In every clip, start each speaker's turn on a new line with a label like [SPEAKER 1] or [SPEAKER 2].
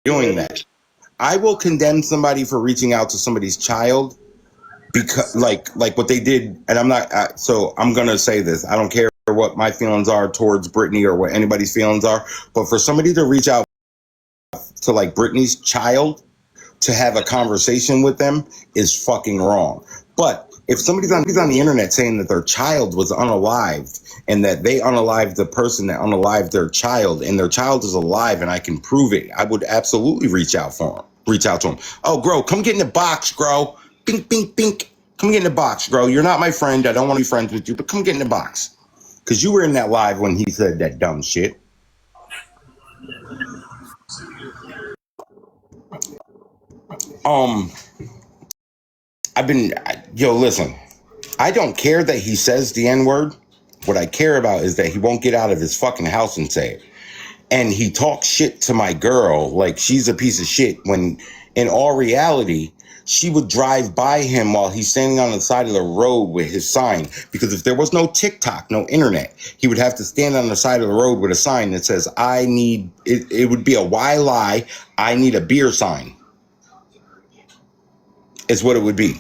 [SPEAKER 1] doing that. I will condemn somebody for reaching out to somebody's child because like what they did, and I'm not so I'm gonna say this. I don't care what my feelings are towards Britney or what anybody's feelings are, but for somebody to reach out to like Britney's child to have a conversation with them is fucking wrong. But if somebody's on the internet saying that their child was unalived and that they unalived the person that unalived their child and their child is alive and I can prove it, I would absolutely reach out to him. Oh, Gro, come get in the box, Gro. Bink, bink, bink. Come get in the box, Gro. You're not my friend. I don't want to be friends with you, but come get in the box. Because you were in that live when he said that dumb shit. Listen, I don't care that he says the N-word. What I care about is that he won't get out of his fucking house and say it. And he talks shit to my girl like she's a piece of shit when in all reality, she would drive by him while he's standing on the side of the road with his sign. Because if there was no TikTok, no internet, he would have to stand on the side of the road with a sign that says, I need, it would be a why lie, I need a beer sign. Is what it would be.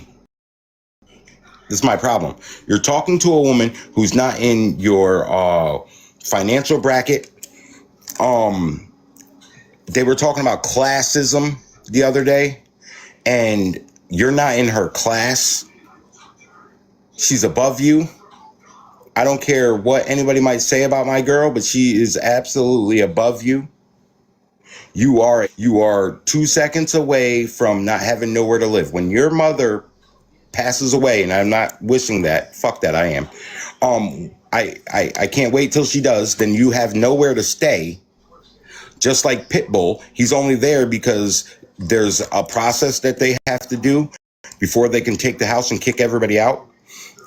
[SPEAKER 1] This is my problem. You're talking to a woman who's not in your financial bracket. They were talking about classism the other day, and you're not in her class. She's above you. I don't care what anybody might say about my girl, but she is absolutely above you. You are 2 seconds away from not having nowhere to live. When your mother passes away, and I'm not wishing that, fuck that, I am. I can't wait till she does. Then you have nowhere to stay. Just like Pitbull, he's only there because there's a process that they have to do before they can take the house and kick everybody out.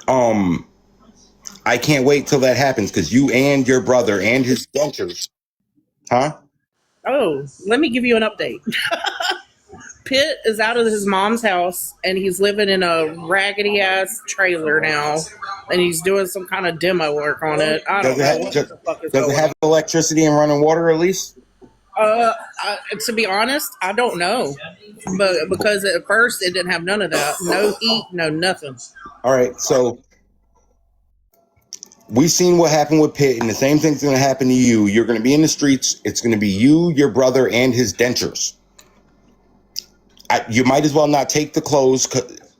[SPEAKER 1] I can't wait till that happens because you and your brother and his dentures, huh?
[SPEAKER 2] Oh, let me give you an update. Pitt is out of his mom's house and he's living in a raggedy ass trailer now, and he's doing some kind of demo work on it. I don't know what the fuck is
[SPEAKER 1] Does
[SPEAKER 2] going
[SPEAKER 1] it have
[SPEAKER 2] on.
[SPEAKER 1] electricity and running water at least?
[SPEAKER 2] To be honest, I don't know, but because at first it didn't have none of that, no heat, no nothing.
[SPEAKER 1] All right, so we've seen what happened with Pitt, and the same thing's going to happen to you. You're going to be in the streets. It's going to be you, your brother, and his dentures. You might as well not take the clothes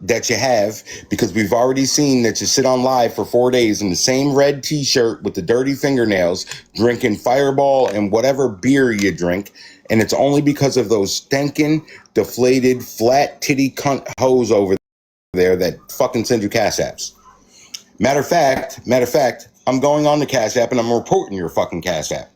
[SPEAKER 1] that you have, because we've already seen that you sit on live for 4 days in the same red t-shirt with the dirty fingernails, drinking Fireball and whatever beer you drink. And it's only because of those stinking, deflated, flat titty cunt hoes over there that fucking send you cash apps. Matter of fact, I'm going on the Cash App and I'm reporting your fucking Cash App.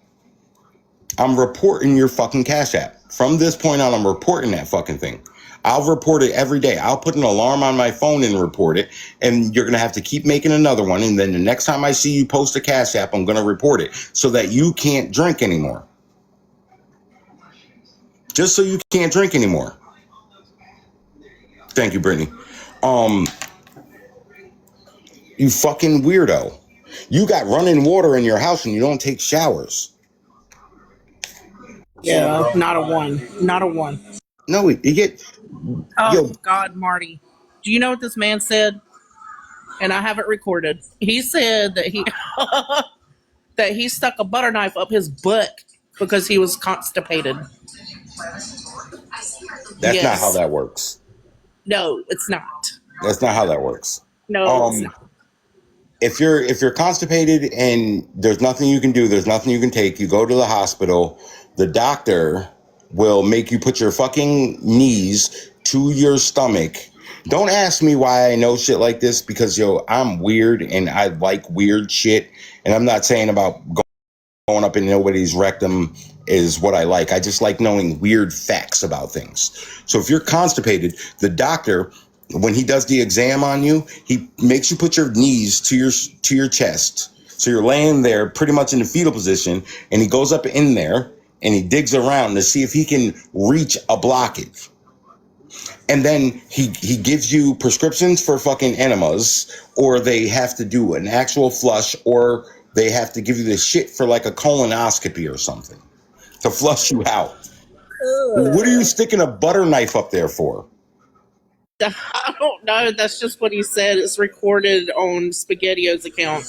[SPEAKER 1] I'm reporting your fucking Cash App. From this point on, I'm reporting that fucking thing. I'll report it every day. I'll put an alarm on my phone and report it. And you're going to have to keep making another one. And then the next time I see you post a Cash App, I'm going to report it so that you can't drink anymore. Just so you can't drink anymore. Thank you, Brittany. You fucking weirdo. You got running water in your house and you don't take showers.
[SPEAKER 2] Yeah, not a one. Not a one.
[SPEAKER 1] No, you get...
[SPEAKER 2] Oh,
[SPEAKER 1] Yo,
[SPEAKER 2] God, Marty. Do you know what this man said? And I have it recorded. He said that he stuck a butter knife up his butt because he was constipated.
[SPEAKER 1] that's not how that works.
[SPEAKER 2] No, it's not.
[SPEAKER 1] That's not how that works.
[SPEAKER 2] No, it's not.
[SPEAKER 1] If you're constipated and there's nothing you can do, there's nothing you can take, you go to the hospital, the doctor will make you put your fucking knees to your stomach. Don't ask me why I know shit like this, because I'm weird and I like weird shit. And I'm not saying about going up in nobody's rectum is what I like. I just like knowing weird facts about things. So if you're constipated, the doctor, when he does the exam on you, he makes you put your knees to your chest. So you're laying there pretty much in the fetal position, and he goes up in there and he digs around to see if he can reach a blockage. And then he gives you prescriptions for fucking enemas, or they have to do an actual flush, or they have to give you the shit for like a colonoscopy or something to flush you out. What are you sticking a butter knife up there for?
[SPEAKER 2] I don't know. That's just what he said. It's recorded on SpaghettiOs account.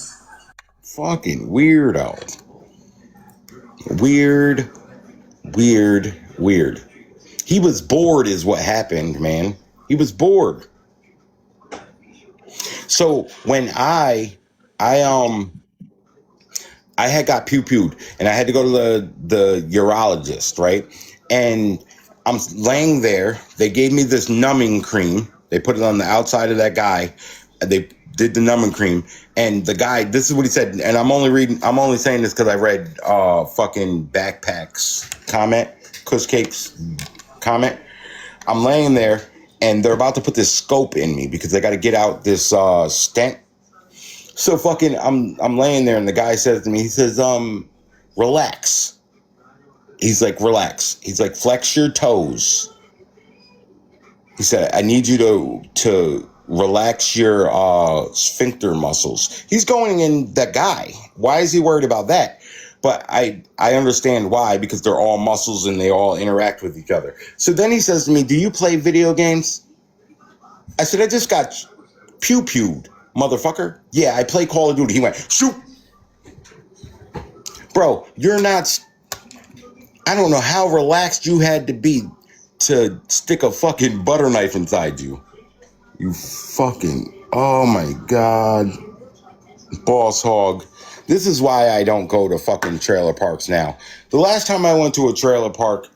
[SPEAKER 1] Fucking weirdo. Weird. He was bored is what happened, man. He was bored. So when I had got pew-pewed and I had to go to the urologist, right? And I'm laying there. They gave me this numbing cream. They put it on the outside of that guy. They did the numbing cream. And the guy, this is what he said. And I'm only saying this because I read fucking Backpacks comment, Kush Cake's comment. I'm laying there and they're about to put this scope in me because they got to get out this stent. So fucking I'm laying there and the guy says to me, he says, relax. He's like, relax. He's like, flex your toes. He said, I need you to relax your sphincter muscles. He's going in that guy. Why is he worried about that? But I understand why, because they're all muscles and they all interact with each other. So then he says to me, do you play video games? I said, I just got pew-pewed, motherfucker. Yeah, I play Call of Duty. He went, shoot. Bro, you're not... I don't know how relaxed you had to be to stick a fucking butter knife inside you. You fucking... Oh, my God. Boss hog. This is why I don't go to fucking trailer parks now. The last time I went to a trailer park,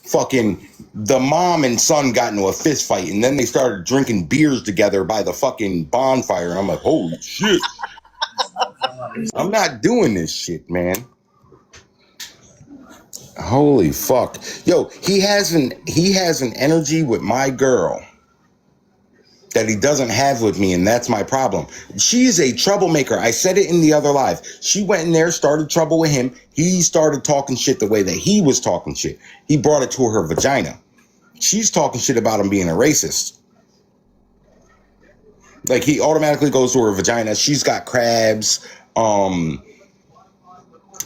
[SPEAKER 1] fucking the mom and son got into a fist fight, and then they started drinking beers together by the fucking bonfire. And I'm like, holy shit. I'm not doing this shit, man. Holy fuck. Yo, he has an energy with my girl that he doesn't have with me, and that's my problem. She is a troublemaker. I said it in the other live. She went in there, started trouble with him. He started talking shit the way that he was talking shit. He brought it to her vagina. She's talking shit about him being a racist. Like, he automatically goes to her vagina. She's got crabs, all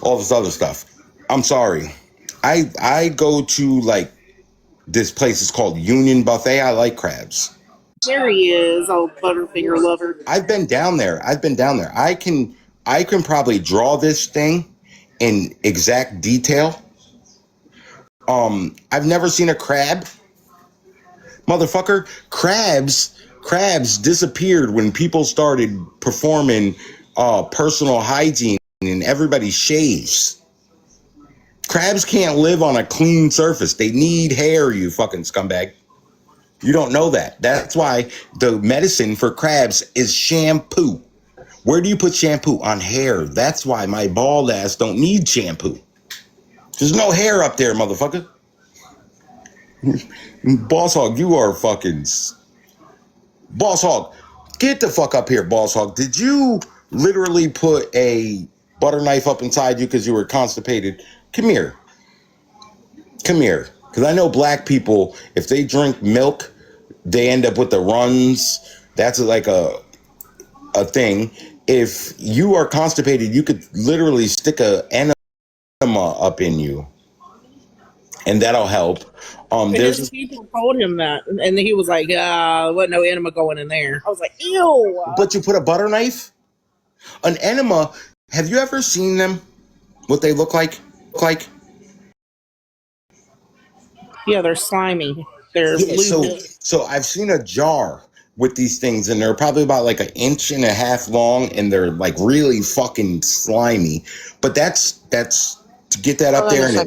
[SPEAKER 1] this other stuff. I'm sorry. I go to, like, this place is called Union Buffet. I like crabs.
[SPEAKER 2] There he is, old Butterfinger lover.
[SPEAKER 1] I've been down there. I can probably draw this thing in exact detail. I've never seen a crab. Motherfucker, crabs disappeared when people started performing personal hygiene and everybody shaves. Crabs can't live on a clean surface. They need hair, you fucking scumbag. You don't know that. That's why the medicine for crabs is shampoo. Where do you put shampoo? On hair. That's why my bald ass don't need shampoo. There's no hair up there, motherfucker. Boss Hog, you are fucking... Boss Hog, get the fuck up here, Boss Hog. Did you literally put a butter knife up inside you because you were constipated? Come here. Because I know black people, if they drink milk, they end up with the runs. That's like a thing. If you are constipated, you could literally stick an enema up in you, and that'll help.
[SPEAKER 2] There's people told him that, and he was like, wasn't no enema going in there. I was like, ew.
[SPEAKER 1] But you put a butter knife? An enema, have you ever seen them? What they look like?
[SPEAKER 2] Yeah, they're slimy. They're
[SPEAKER 1] so I've seen a jar with these things, and they're probably about like 1.5 inches long, and they're like really fucking slimy. But that's to get that up there.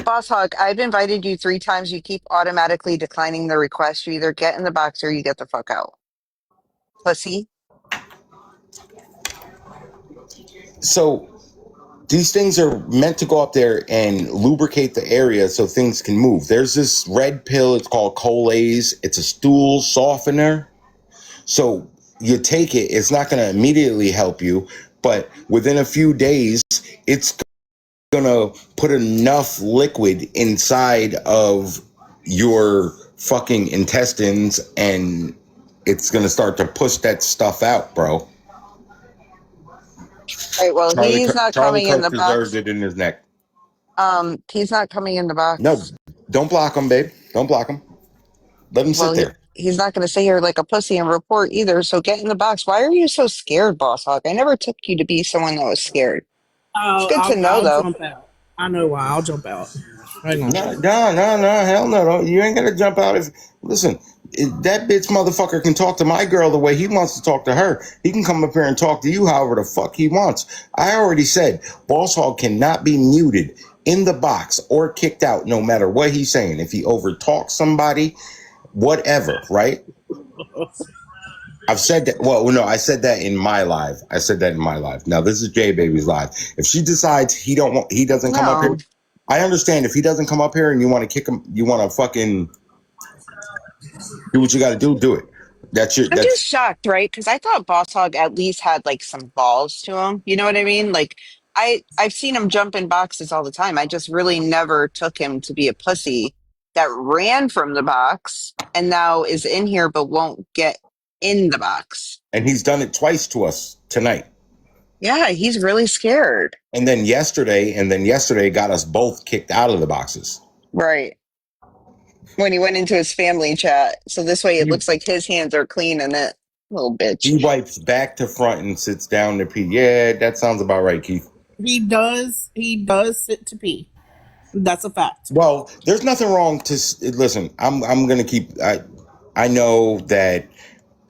[SPEAKER 3] Boss Hog, I've invited you 3 times. You keep automatically declining the request. You either get in the box or you get the fuck out. Pussy.
[SPEAKER 1] So these things are meant to go up there and lubricate the area so things can move. There's this red pill. It's called Colaze. It's a stool softener. So you take it. It's not going to immediately help you, but within a few days, it's going to put enough liquid inside of your fucking intestines, and it's going to start to push that stuff out, bro.
[SPEAKER 3] Right, well, he's not coming in the box.
[SPEAKER 1] Deserved it in his neck.
[SPEAKER 3] He's not coming in the box.
[SPEAKER 1] No, Don't block him, babe. Don't block him. Let him sit
[SPEAKER 3] Well,
[SPEAKER 1] there.
[SPEAKER 3] he's not going to sit here like a pussy and report either. So get in the box. Why are you so scared, Boss Hog? I never took you to be someone that was scared. It's good to know,
[SPEAKER 2] I'll
[SPEAKER 3] though.
[SPEAKER 2] jump out. I know why. I'll jump out. Hang on.
[SPEAKER 1] No, hell no. You ain't gonna jump out if. Listen, that bitch motherfucker can talk to my girl the way he wants to talk to her. He can come up here and talk to you however the fuck he wants. I already said Boss Hog cannot be muted in the box or kicked out no matter what he's saying. If he overtalks somebody, whatever, right? I've said that. Well, no, I said that in my live. I said that in my live. Now this is J Baby's live. If she decides he doesn't come up here,
[SPEAKER 3] No.
[SPEAKER 1] I understand. If he doesn't come up here and you want to kick him, you want to fucking do what you got to do. Do it. That's your.
[SPEAKER 3] I'm just
[SPEAKER 1] That's
[SPEAKER 3] shocked, right? Because I thought Boss Hog at least had like some balls to him. You know what I mean? Like I've seen him jump in boxes all the time. I just really never took him to be a pussy that ran from the box and now is in here but won't get in the box.
[SPEAKER 1] and he's done it twice to us tonight.
[SPEAKER 3] Yeah, he's really scared.
[SPEAKER 1] And then yesterday got us both kicked out of the boxes.
[SPEAKER 3] Right. When he went into his family chat. So this way it looks like his hands are clean in it. Little bitch.
[SPEAKER 1] He wipes back to front and sits down to pee. Yeah, that sounds about right, Keith.
[SPEAKER 2] He does. He does sit to pee. That's a fact.
[SPEAKER 1] Well, there's nothing wrong to listen. I'm gonna keep. I know that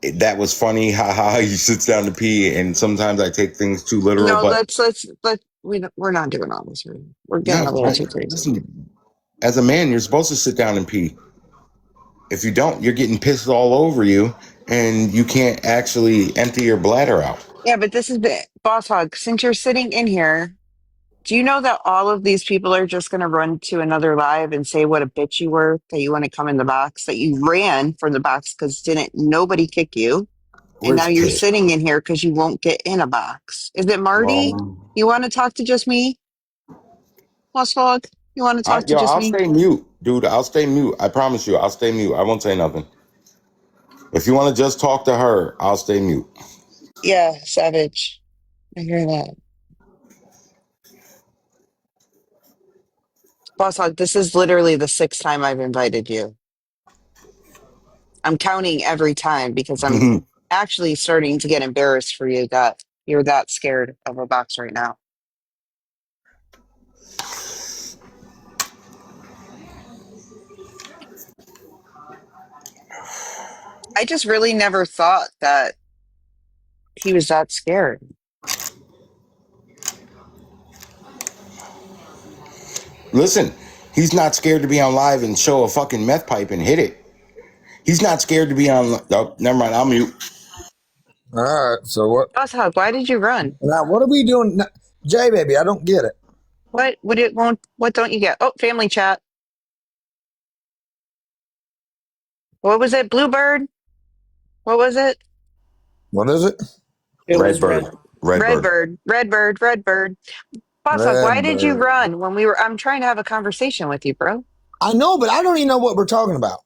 [SPEAKER 1] was funny. Haha, he sits down to pee, and sometimes I take things too literal.
[SPEAKER 3] No,
[SPEAKER 1] But
[SPEAKER 3] we're not doing all this. We're getting a
[SPEAKER 1] no,
[SPEAKER 3] little too crazy.
[SPEAKER 1] listen. As a man, you're supposed to sit down and pee. If you don't, you're getting pissed all over you, and you can't actually empty your bladder out.
[SPEAKER 3] Yeah, but this is the Boss Hog. Since you're sitting in here, do you know that all of these people are just going to run to another live and say what a bitch you were, that you want to come in the box, that you ran from the box because didn't nobody kick you, and now
[SPEAKER 1] Where's
[SPEAKER 3] you're
[SPEAKER 1] Pitt?
[SPEAKER 3] sitting in here because you won't get in a box? Is it Marty? You want to talk to just me, Boss Hog? You want to talk to just
[SPEAKER 1] I'll
[SPEAKER 3] me?
[SPEAKER 1] stay mute, dude. I'll stay mute. I promise you, I'll stay mute. I won't say nothing. If you want to just talk to her, I'll stay mute.
[SPEAKER 3] Yeah, Savage. I hear that. Boss Hog, this is literally the sixth time I've invited you. I'm counting every time because I'm actually starting to get embarrassed for you that you're that scared of a box right now. I just really never thought that he was that scared.
[SPEAKER 1] Listen, he's not scared to be on live and show a fucking meth pipe and hit it. He's not scared to be on. Oh, never mind. I'll mute.
[SPEAKER 4] All right. So what?
[SPEAKER 3] Boss Hog, why did you run?
[SPEAKER 4] Now, what are we doing? Jay, baby, I don't get it.
[SPEAKER 3] What don't you get? Oh, family chat. What was it? Bluebird? What was it?
[SPEAKER 4] What is it?
[SPEAKER 2] It was
[SPEAKER 1] Redbird. Redbird.
[SPEAKER 3] Redbird. Boss Hog, why did you run when I'm trying to have a conversation with you, bro?
[SPEAKER 4] I know, but I don't even know what we're talking about.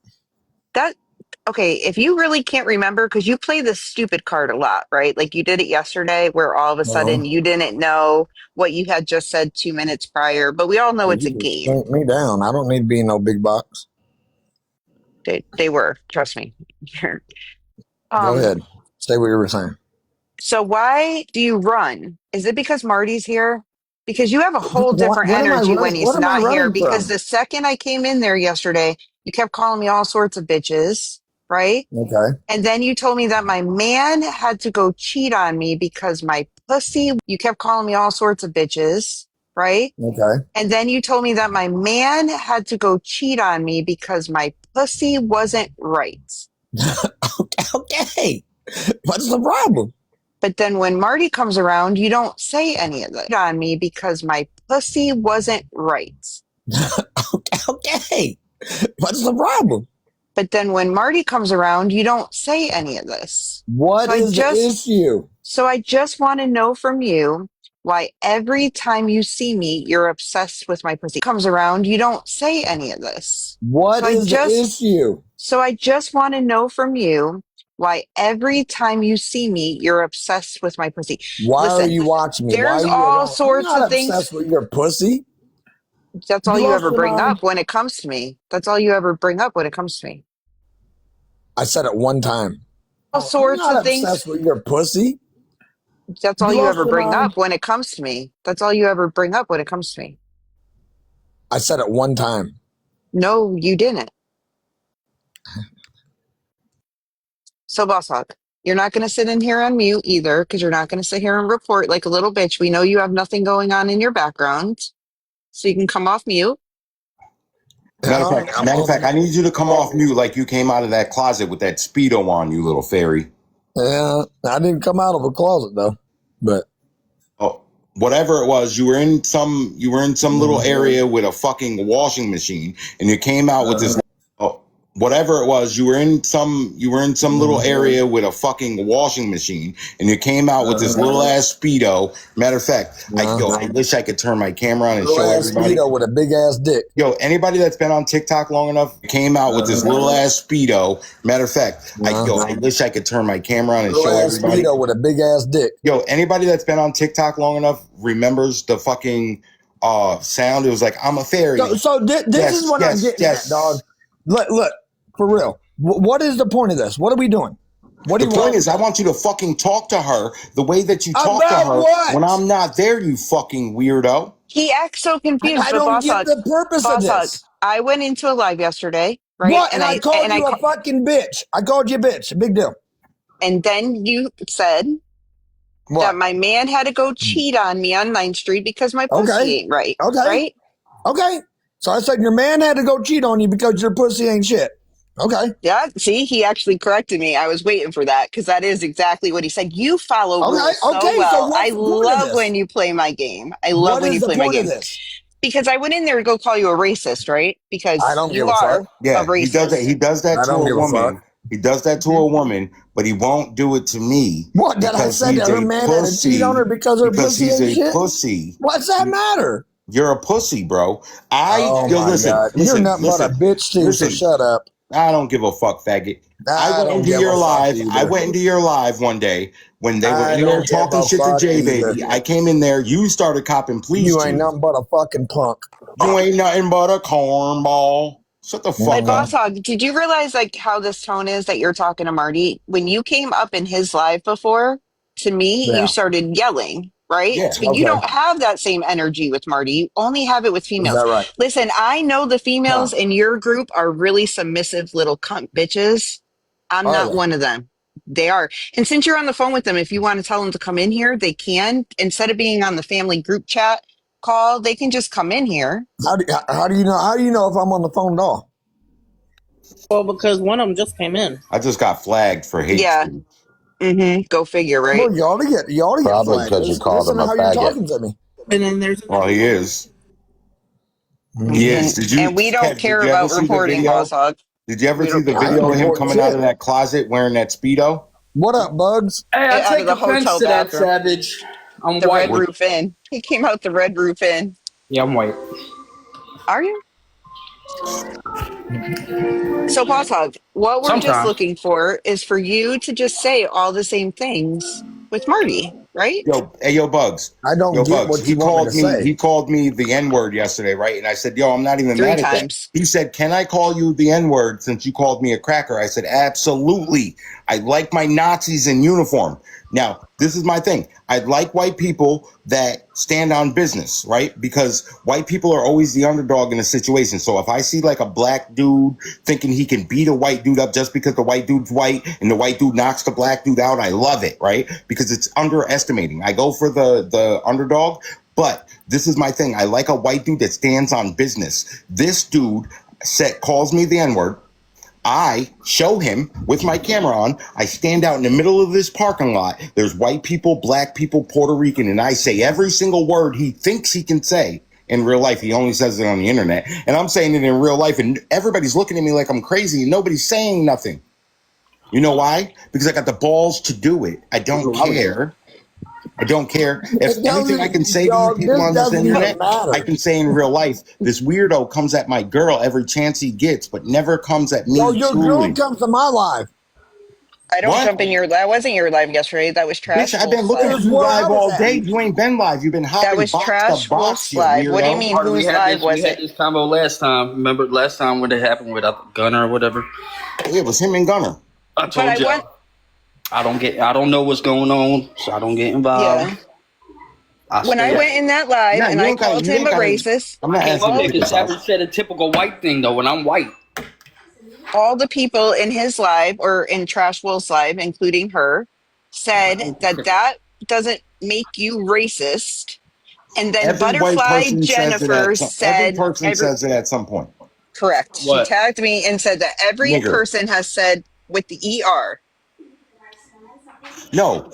[SPEAKER 3] Okay, if you really can't remember, because you play this stupid card a lot, right? Like you did it yesterday, where all of a sudden you didn't know what you had just said 2 minutes prior, but we all know it's a game.
[SPEAKER 4] Shrink me down. I don't need to be in no big box.
[SPEAKER 3] They were, trust me.
[SPEAKER 4] Go ahead. Say what you were saying.
[SPEAKER 3] So why do you run? Is it because Marty's here? Because you have a whole different energy when he's not here. Because the second I came in there yesterday, you kept calling me all sorts of bitches, right?
[SPEAKER 4] Okay.
[SPEAKER 3] And then you told me that my man had to go cheat on me because my pussy, you kept calling me all sorts of bitches, right?
[SPEAKER 4] Okay.
[SPEAKER 3] And then you told me that my man had to go cheat on me because my pussy wasn't right.
[SPEAKER 4] Okay. What's the problem?
[SPEAKER 3] But then when Marty comes around, you don't say any of that on me because my pussy wasn't right.
[SPEAKER 4] Okay. What's the problem?
[SPEAKER 3] But then when Marty comes around, you don't say any of this.
[SPEAKER 4] What is the issue?
[SPEAKER 3] So I just want to know from you why every time you see me, you're obsessed with my pussy. Comes around, you don't say any of this.
[SPEAKER 4] What is the issue?
[SPEAKER 3] So I just want to know from you why every time you see me, you're obsessed with my pussy.
[SPEAKER 4] Why are you watching me?
[SPEAKER 3] There's all sorts of things.
[SPEAKER 4] I'm not obsessed with your pussy.
[SPEAKER 3] That's all you ever bring up when it comes to me. That's all you ever bring up when it comes to me.
[SPEAKER 4] I said it one time.
[SPEAKER 3] All sorts
[SPEAKER 4] I'm not
[SPEAKER 3] of things.
[SPEAKER 4] obsessed with your pussy.
[SPEAKER 3] That's all you ever bring up when it comes to me. That's all you ever bring up when it comes to me.
[SPEAKER 4] I said it one time.
[SPEAKER 3] No, you didn't. So, Boss Hog, you're not going to sit in here on mute either, because you're not going to sit here and report like a little bitch. We know you have nothing going on in your background, so you can come off mute.
[SPEAKER 1] Matter of fact, I need you to come off mute like you came out of that closet with that Speedo on, you little fairy.
[SPEAKER 4] Yeah, I didn't come out of a closet though, but
[SPEAKER 1] whatever it was, you were in some little area with a fucking washing machine, and you came out with this. Whatever it was, you were in some little area with a fucking washing machine, and you came out with this little ass Speedo. Matter of fact, I wish I could turn my camera on and show everybody.
[SPEAKER 4] Speedo with a big ass dick.
[SPEAKER 1] Yo, anybody that's been on TikTok long enough came out with this little ass Speedo. Matter of fact, I wish I could turn my camera on and show everybody.
[SPEAKER 4] Speedo with a big ass dick.
[SPEAKER 1] Yo, anybody that's been on TikTok long enough remembers the fucking sound. It was like, I'm a fairy.
[SPEAKER 4] So this is what I'm getting at, dog. Look, for real. What is the point of this? What are we doing?
[SPEAKER 1] The point is, I want you to fucking talk to her the way that you talk to her when I'm not there, you fucking weirdo.
[SPEAKER 3] He acts so confused.
[SPEAKER 4] I don't get the purpose of this.
[SPEAKER 3] I went into a live yesterday, right?
[SPEAKER 4] What? And I called you a fucking bitch. I called you a bitch. Big deal.
[SPEAKER 3] And then you said that my man had to go cheat on me on 9th Street because my pussy ain't right.
[SPEAKER 4] Okay.
[SPEAKER 3] Right?
[SPEAKER 4] Okay. So I said your man had to go cheat on you because your pussy ain't shit. Okay.
[SPEAKER 3] Yeah. See, he actually corrected me. I was waiting for that because that is exactly what he said. You follow rules so well. I love when you play my game. I love when you play my game. Because I went in there to go call you a racist, right? Because you are a racist.
[SPEAKER 1] He does that to a woman. He does that to a woman, but he won't do it to me.
[SPEAKER 4] What? That I said that her man had to cheat on her because her pussy ain't shit?
[SPEAKER 1] He's a pussy.
[SPEAKER 4] What's that matter?
[SPEAKER 1] You're a pussy, bro.
[SPEAKER 4] Listen, you're nothing but a bitch too, so shut up.
[SPEAKER 1] I don't give a fuck, faggot. I went into your live. I went into your live one day when they were in there talking shit to J Baby. I came in there. You started copping please.
[SPEAKER 4] You ain't nothing but a fucking punk.
[SPEAKER 1] You ain't nothing but a cornball. Shut the fuck up.
[SPEAKER 3] Boss Hog, did you realize like how this tone is that you're talking to Marty? When you came up in his live before, to me, you started yelling. Right?
[SPEAKER 1] Yeah,
[SPEAKER 3] but you don't have that same energy with Marty. You only have it with females.
[SPEAKER 4] Is that right?
[SPEAKER 3] Listen, I know the females in your group are really submissive little cunt bitches. I'm not one of them. They are. And since you're on the phone with them, if you want to tell them to come in here, they can. Instead of being on the family group chat call, they can just come in here.
[SPEAKER 4] How do you know? How do you know if I'm on the phone at all?
[SPEAKER 2] Well, because one of them just came in.
[SPEAKER 1] I just got flagged for hate.
[SPEAKER 3] Yeah. Go figure, right?
[SPEAKER 4] Well, you ought to get
[SPEAKER 5] probably because you called him a faggot.
[SPEAKER 4] You're talking to me.
[SPEAKER 2] And then there's
[SPEAKER 1] he is. He is. Did you?
[SPEAKER 3] And we don't care about reporting, Boss Hog.
[SPEAKER 1] Did you ever see the video of him coming out of that closet wearing that Speedo?
[SPEAKER 4] What up, Bugs?
[SPEAKER 6] Hey, I take offense to that, Savage. I'm
[SPEAKER 3] the
[SPEAKER 6] white.
[SPEAKER 3] Red Roof Inn. He came out the Red Roof Inn.
[SPEAKER 6] Yeah, I'm white.
[SPEAKER 3] Are you? So, Boss Hog, what we're just looking for is for you to just say all the same things with Marty, right?
[SPEAKER 1] Yo, Bugs.
[SPEAKER 4] I don't get what you want me to say.
[SPEAKER 1] He called me the N-word yesterday, right? And I said, yo, I'm not even mad at that. He said, can I call you the N-word since you called me a cracker? I said, absolutely. I like my Nazis in uniform. Now, this is my thing. I like white people that stand on business, right? Because white people are always the underdog in a situation. So if I see like a black dude thinking he can beat a white dude up just because the white dude's white and the white dude knocks the black dude out, I love it, right? Because it's underestimating. I go for the underdog, but this is my thing. I like a white dude that stands on business. This dude calls me the N-word. I show him with my camera on. I stand out in the middle of this parking lot. There's white people, black people, Puerto Rican, and I say every single word he thinks he can say in real life. He only says it on the internet. And I'm saying it in real life, and everybody's looking at me like I'm crazy, and nobody's saying nothing. You know why? Because I got the balls to do it. I don't care. I don't care. If anything I can say to you people on this internet, I can say in real life. This weirdo comes at my girl every chance he gets, but never comes at me.
[SPEAKER 4] Yo, your girl comes to my live.
[SPEAKER 3] I don't
[SPEAKER 1] What?
[SPEAKER 3] jump in your. That wasn't your live yesterday. That was Trash
[SPEAKER 1] Bitch, I've been
[SPEAKER 3] Wolf's
[SPEAKER 1] looking
[SPEAKER 3] live.
[SPEAKER 1] at you
[SPEAKER 4] Well,
[SPEAKER 1] live
[SPEAKER 4] I was
[SPEAKER 1] all
[SPEAKER 4] at.
[SPEAKER 1] day. You ain't been live. You've been
[SPEAKER 3] That
[SPEAKER 1] hopping
[SPEAKER 3] was
[SPEAKER 1] box
[SPEAKER 3] Trash
[SPEAKER 1] to box,
[SPEAKER 3] Wolf's
[SPEAKER 1] you
[SPEAKER 3] live. What do you
[SPEAKER 1] weirdo.
[SPEAKER 3] mean?
[SPEAKER 6] Marty,
[SPEAKER 3] Whose live was
[SPEAKER 6] we had
[SPEAKER 3] it?
[SPEAKER 6] this combo last time. Remember last time when it happened with Gunner or whatever?
[SPEAKER 1] Yeah, it was him and Gunner.
[SPEAKER 6] I
[SPEAKER 3] But
[SPEAKER 6] told
[SPEAKER 3] I
[SPEAKER 6] you
[SPEAKER 3] went.
[SPEAKER 6] I don't know what's going on, so I don't get involved.
[SPEAKER 3] Yeah. When I went in that live
[SPEAKER 1] No,
[SPEAKER 3] and
[SPEAKER 1] you
[SPEAKER 3] I
[SPEAKER 1] ain't gotta.
[SPEAKER 3] called
[SPEAKER 1] You
[SPEAKER 3] him
[SPEAKER 1] ain't
[SPEAKER 3] a
[SPEAKER 1] gotta.
[SPEAKER 3] racist,
[SPEAKER 1] I'm not
[SPEAKER 6] I came
[SPEAKER 1] asking
[SPEAKER 6] up
[SPEAKER 1] you
[SPEAKER 6] there
[SPEAKER 1] to pick
[SPEAKER 6] because
[SPEAKER 1] a house.
[SPEAKER 6] Savage said a typical white thing though. When I'm white,
[SPEAKER 3] all the people in his live or in Trash Will's live, including her, said that that doesn't make you racist. And then
[SPEAKER 1] Every white
[SPEAKER 3] Butterfly
[SPEAKER 1] person says it
[SPEAKER 3] Jennifer
[SPEAKER 1] at some. Every
[SPEAKER 3] said,
[SPEAKER 1] person says it at some point.
[SPEAKER 3] correct. She
[SPEAKER 6] what?
[SPEAKER 3] tagged me and said that every
[SPEAKER 1] Nigger.
[SPEAKER 3] person has said with the ER.
[SPEAKER 1] No.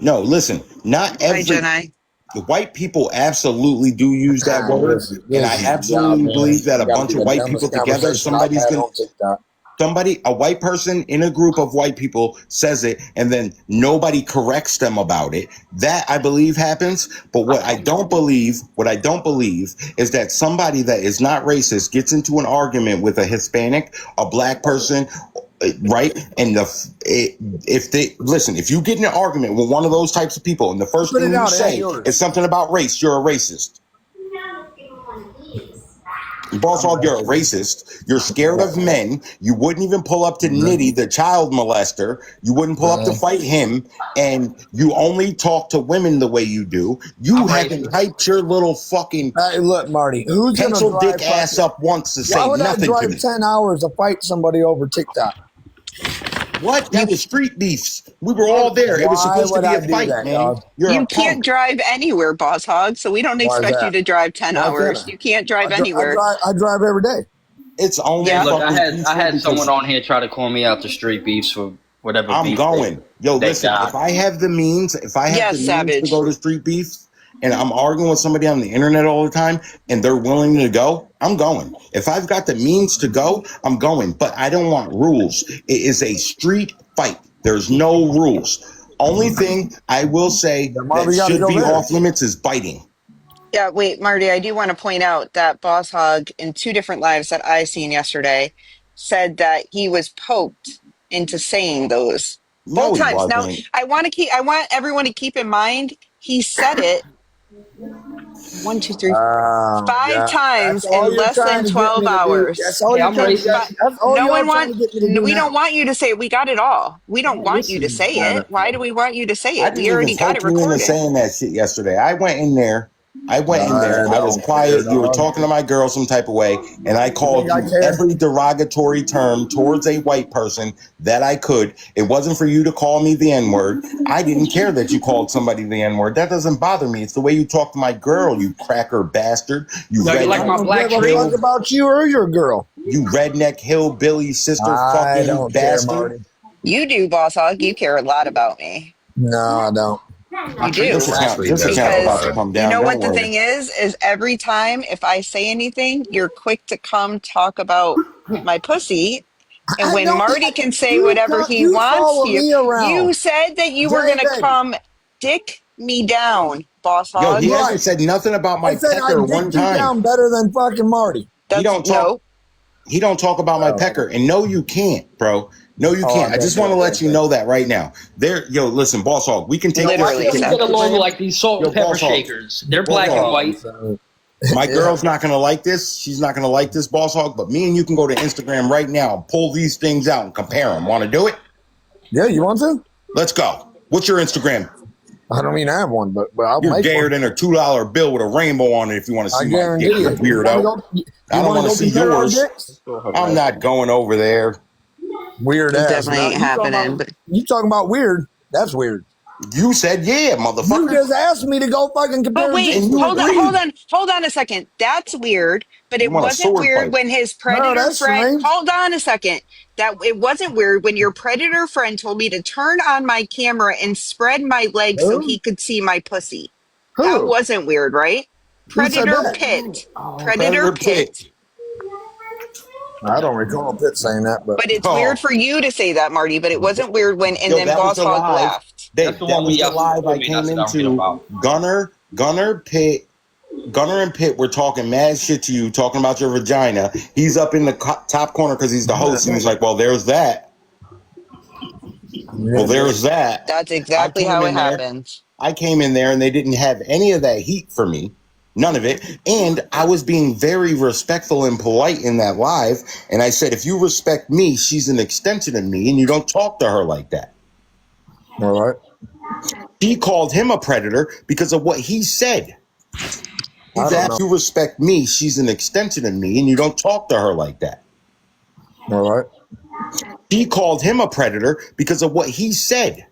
[SPEAKER 1] Listen, not
[SPEAKER 3] Hi,
[SPEAKER 1] every.
[SPEAKER 3] Jenai.
[SPEAKER 1] The white people absolutely do use that word, and I
[SPEAKER 4] This is a job,
[SPEAKER 1] absolutely
[SPEAKER 4] man.
[SPEAKER 1] believe that
[SPEAKER 4] This
[SPEAKER 1] a
[SPEAKER 4] got to
[SPEAKER 1] bunch
[SPEAKER 4] be
[SPEAKER 1] of
[SPEAKER 4] the
[SPEAKER 1] white people
[SPEAKER 4] dumbest
[SPEAKER 1] together,
[SPEAKER 4] conversation I've had on TikTok.
[SPEAKER 1] a white person in a group of white people says it, and then nobody corrects them about it. That I believe happens. But what I don't believe is that somebody that is not racist gets into an argument with a Hispanic, a black person, right? And if you get in an argument with one of those types of people, and the first thing you say is something about race, you're a racist. Boss Hog, you're a racist. You're scared of men. You wouldn't even pull up to Nitty, the child molester. You wouldn't pull up to fight him. And you only talk to women the way you do. You haven't hyped your little fucking
[SPEAKER 4] Hey, look, Marty, who's going to
[SPEAKER 1] pencil
[SPEAKER 4] drive
[SPEAKER 1] dick ass up once to
[SPEAKER 4] Why
[SPEAKER 1] say
[SPEAKER 4] would I
[SPEAKER 1] nothing to
[SPEAKER 4] drive
[SPEAKER 1] me.
[SPEAKER 4] 10 hours to fight somebody over TikTok?
[SPEAKER 1] What? That was street beefs. We were all there. It was supposed to be a fight, man.
[SPEAKER 4] dog?
[SPEAKER 1] You're
[SPEAKER 3] You
[SPEAKER 1] a
[SPEAKER 3] can't
[SPEAKER 1] punk.
[SPEAKER 3] drive anywhere, Boss Hog, so we don't
[SPEAKER 4] Why is
[SPEAKER 3] expect you
[SPEAKER 4] that?
[SPEAKER 3] to drive 10
[SPEAKER 4] Why can't
[SPEAKER 3] hours.
[SPEAKER 4] I?
[SPEAKER 3] You can't drive anywhere.
[SPEAKER 4] I drive every day.
[SPEAKER 1] It's only
[SPEAKER 3] Yeah.
[SPEAKER 6] Look,
[SPEAKER 1] fucking
[SPEAKER 6] I
[SPEAKER 1] peaceful
[SPEAKER 6] had
[SPEAKER 1] because
[SPEAKER 6] someone on here try to call me out the street beefs for whatever
[SPEAKER 1] I'm
[SPEAKER 6] beef
[SPEAKER 1] going. Yo,
[SPEAKER 6] they
[SPEAKER 1] listen,
[SPEAKER 6] got.
[SPEAKER 1] if I have the means
[SPEAKER 3] Yes,
[SPEAKER 1] to
[SPEAKER 3] Savage.
[SPEAKER 1] go to street beefs and I'm arguing with somebody on the internet all the time and they're willing to go, I'm going. If I've got the means to go, I'm going. But I don't want rules. It is a street fight. There's no rules. Only thing I will say that should be off limits is biting.
[SPEAKER 3] Yeah, wait, Marty, I do want to point out that Boss Hog in two different lives that I seen yesterday said that he was poked into saying those
[SPEAKER 1] No,
[SPEAKER 3] both
[SPEAKER 1] he
[SPEAKER 3] times. Now,
[SPEAKER 1] wasn't.
[SPEAKER 3] I want everyone to keep in mind he said it 1, 2, 3, 5 times in less than 12 hours.
[SPEAKER 4] That's all you're trying to get. That's all
[SPEAKER 3] No one
[SPEAKER 4] trying to get me to do
[SPEAKER 3] we
[SPEAKER 4] now.
[SPEAKER 3] don't want you to say it. We got it all. We don't want you to say it. Why do we want you to say
[SPEAKER 1] I
[SPEAKER 3] it?
[SPEAKER 1] didn't
[SPEAKER 3] We already
[SPEAKER 1] even
[SPEAKER 3] got
[SPEAKER 1] poke
[SPEAKER 3] it
[SPEAKER 1] you into
[SPEAKER 3] recorded.
[SPEAKER 1] saying that shit yesterday. I went in there. I was quiet. You were talking to my girl some type of way, and I called you every derogatory term towards a white person that I could. It wasn't for you to call me the N-word. I didn't care that you called somebody the N-word. That doesn't bother me. It's the way you talk to my girl, you cracker bastard. You
[SPEAKER 6] like my black
[SPEAKER 4] Talk about you or your girl.
[SPEAKER 1] You redneck hillbilly sister
[SPEAKER 4] I
[SPEAKER 1] fucking
[SPEAKER 4] don't
[SPEAKER 1] bastard.
[SPEAKER 4] care, Marty.
[SPEAKER 3] You do, Boss Hog. You care a lot about me.
[SPEAKER 4] No, I don't.
[SPEAKER 3] You do.
[SPEAKER 1] This account's about to come down.
[SPEAKER 3] You know what
[SPEAKER 1] Don't
[SPEAKER 3] the
[SPEAKER 1] worry.
[SPEAKER 3] thing is every time if I say anything, you're quick to come talk about my pussy. And when Marty can say whatever he wants, you said that you were going to come dick me down, Boss Hog.
[SPEAKER 1] Yo, he hasn't said nothing about my pecker one time.
[SPEAKER 4] Down better than fucking Marty.
[SPEAKER 1] He don't talk about my pecker, and no, you can't, bro. No, you can't. I just want to let you know that right now. Yo, listen, Boss Hog, we can take
[SPEAKER 3] literally
[SPEAKER 6] we get along like these salt and pepper shakers. They're black and white.
[SPEAKER 1] My girl's not gonna like this. She's not gonna like this, Boss Hog. But me and you can go to Instagram right now, pull these things out, and compare them. Want to do it?
[SPEAKER 4] Yeah, you want to?
[SPEAKER 1] Let's go. What's your Instagram?
[SPEAKER 4] I don't mean I have one, but I'll
[SPEAKER 1] You're
[SPEAKER 4] make
[SPEAKER 1] gayer
[SPEAKER 4] one.
[SPEAKER 1] than a $2 bill with a rainbow on it. If you want to see my dick, you weirdo. I don't want to see yours. I'm not going over there.
[SPEAKER 4] Weird ass.
[SPEAKER 3] Definitely ain't happening.
[SPEAKER 4] You talking about weird? That's weird.
[SPEAKER 1] You said yeah, motherfucker.
[SPEAKER 4] You just asked me to go fucking compare.
[SPEAKER 3] But wait, hold on a second. That's weird, but it wasn't weird when his predator friend. Hold on a second. That it wasn't weird when your predator friend told me to turn on my camera and spread my legs so he could see my pussy. That wasn't weird, right? Predator Pit. Predator Pit.
[SPEAKER 4] I don't recall Pitt saying that, but
[SPEAKER 3] it's weird for you to say that, Marty. But it wasn't weird when then Boss Hog laughed.
[SPEAKER 1] That was the live I came into. Gunner and Pitt were talking mad shit to you, talking about your vagina. He's up in the top corner because he's the host, and he's like, "Well, there's that." Well, there's that.
[SPEAKER 3] That's
[SPEAKER 1] I
[SPEAKER 3] exactly
[SPEAKER 1] came
[SPEAKER 3] how it
[SPEAKER 1] in there.
[SPEAKER 3] happens.
[SPEAKER 1] I came in there and they didn't have any of that heat for me. None of it. And I was being very respectful and polite in that live. And I said, if you respect me, she's an extension of me, and you don't talk to her like that.
[SPEAKER 4] All right.
[SPEAKER 1] She called him a predator because of what he said. He said, if you respect me, she's an extension of me, and you don't talk to her like that.
[SPEAKER 4] All right.
[SPEAKER 1] She called him a predator because of what he said.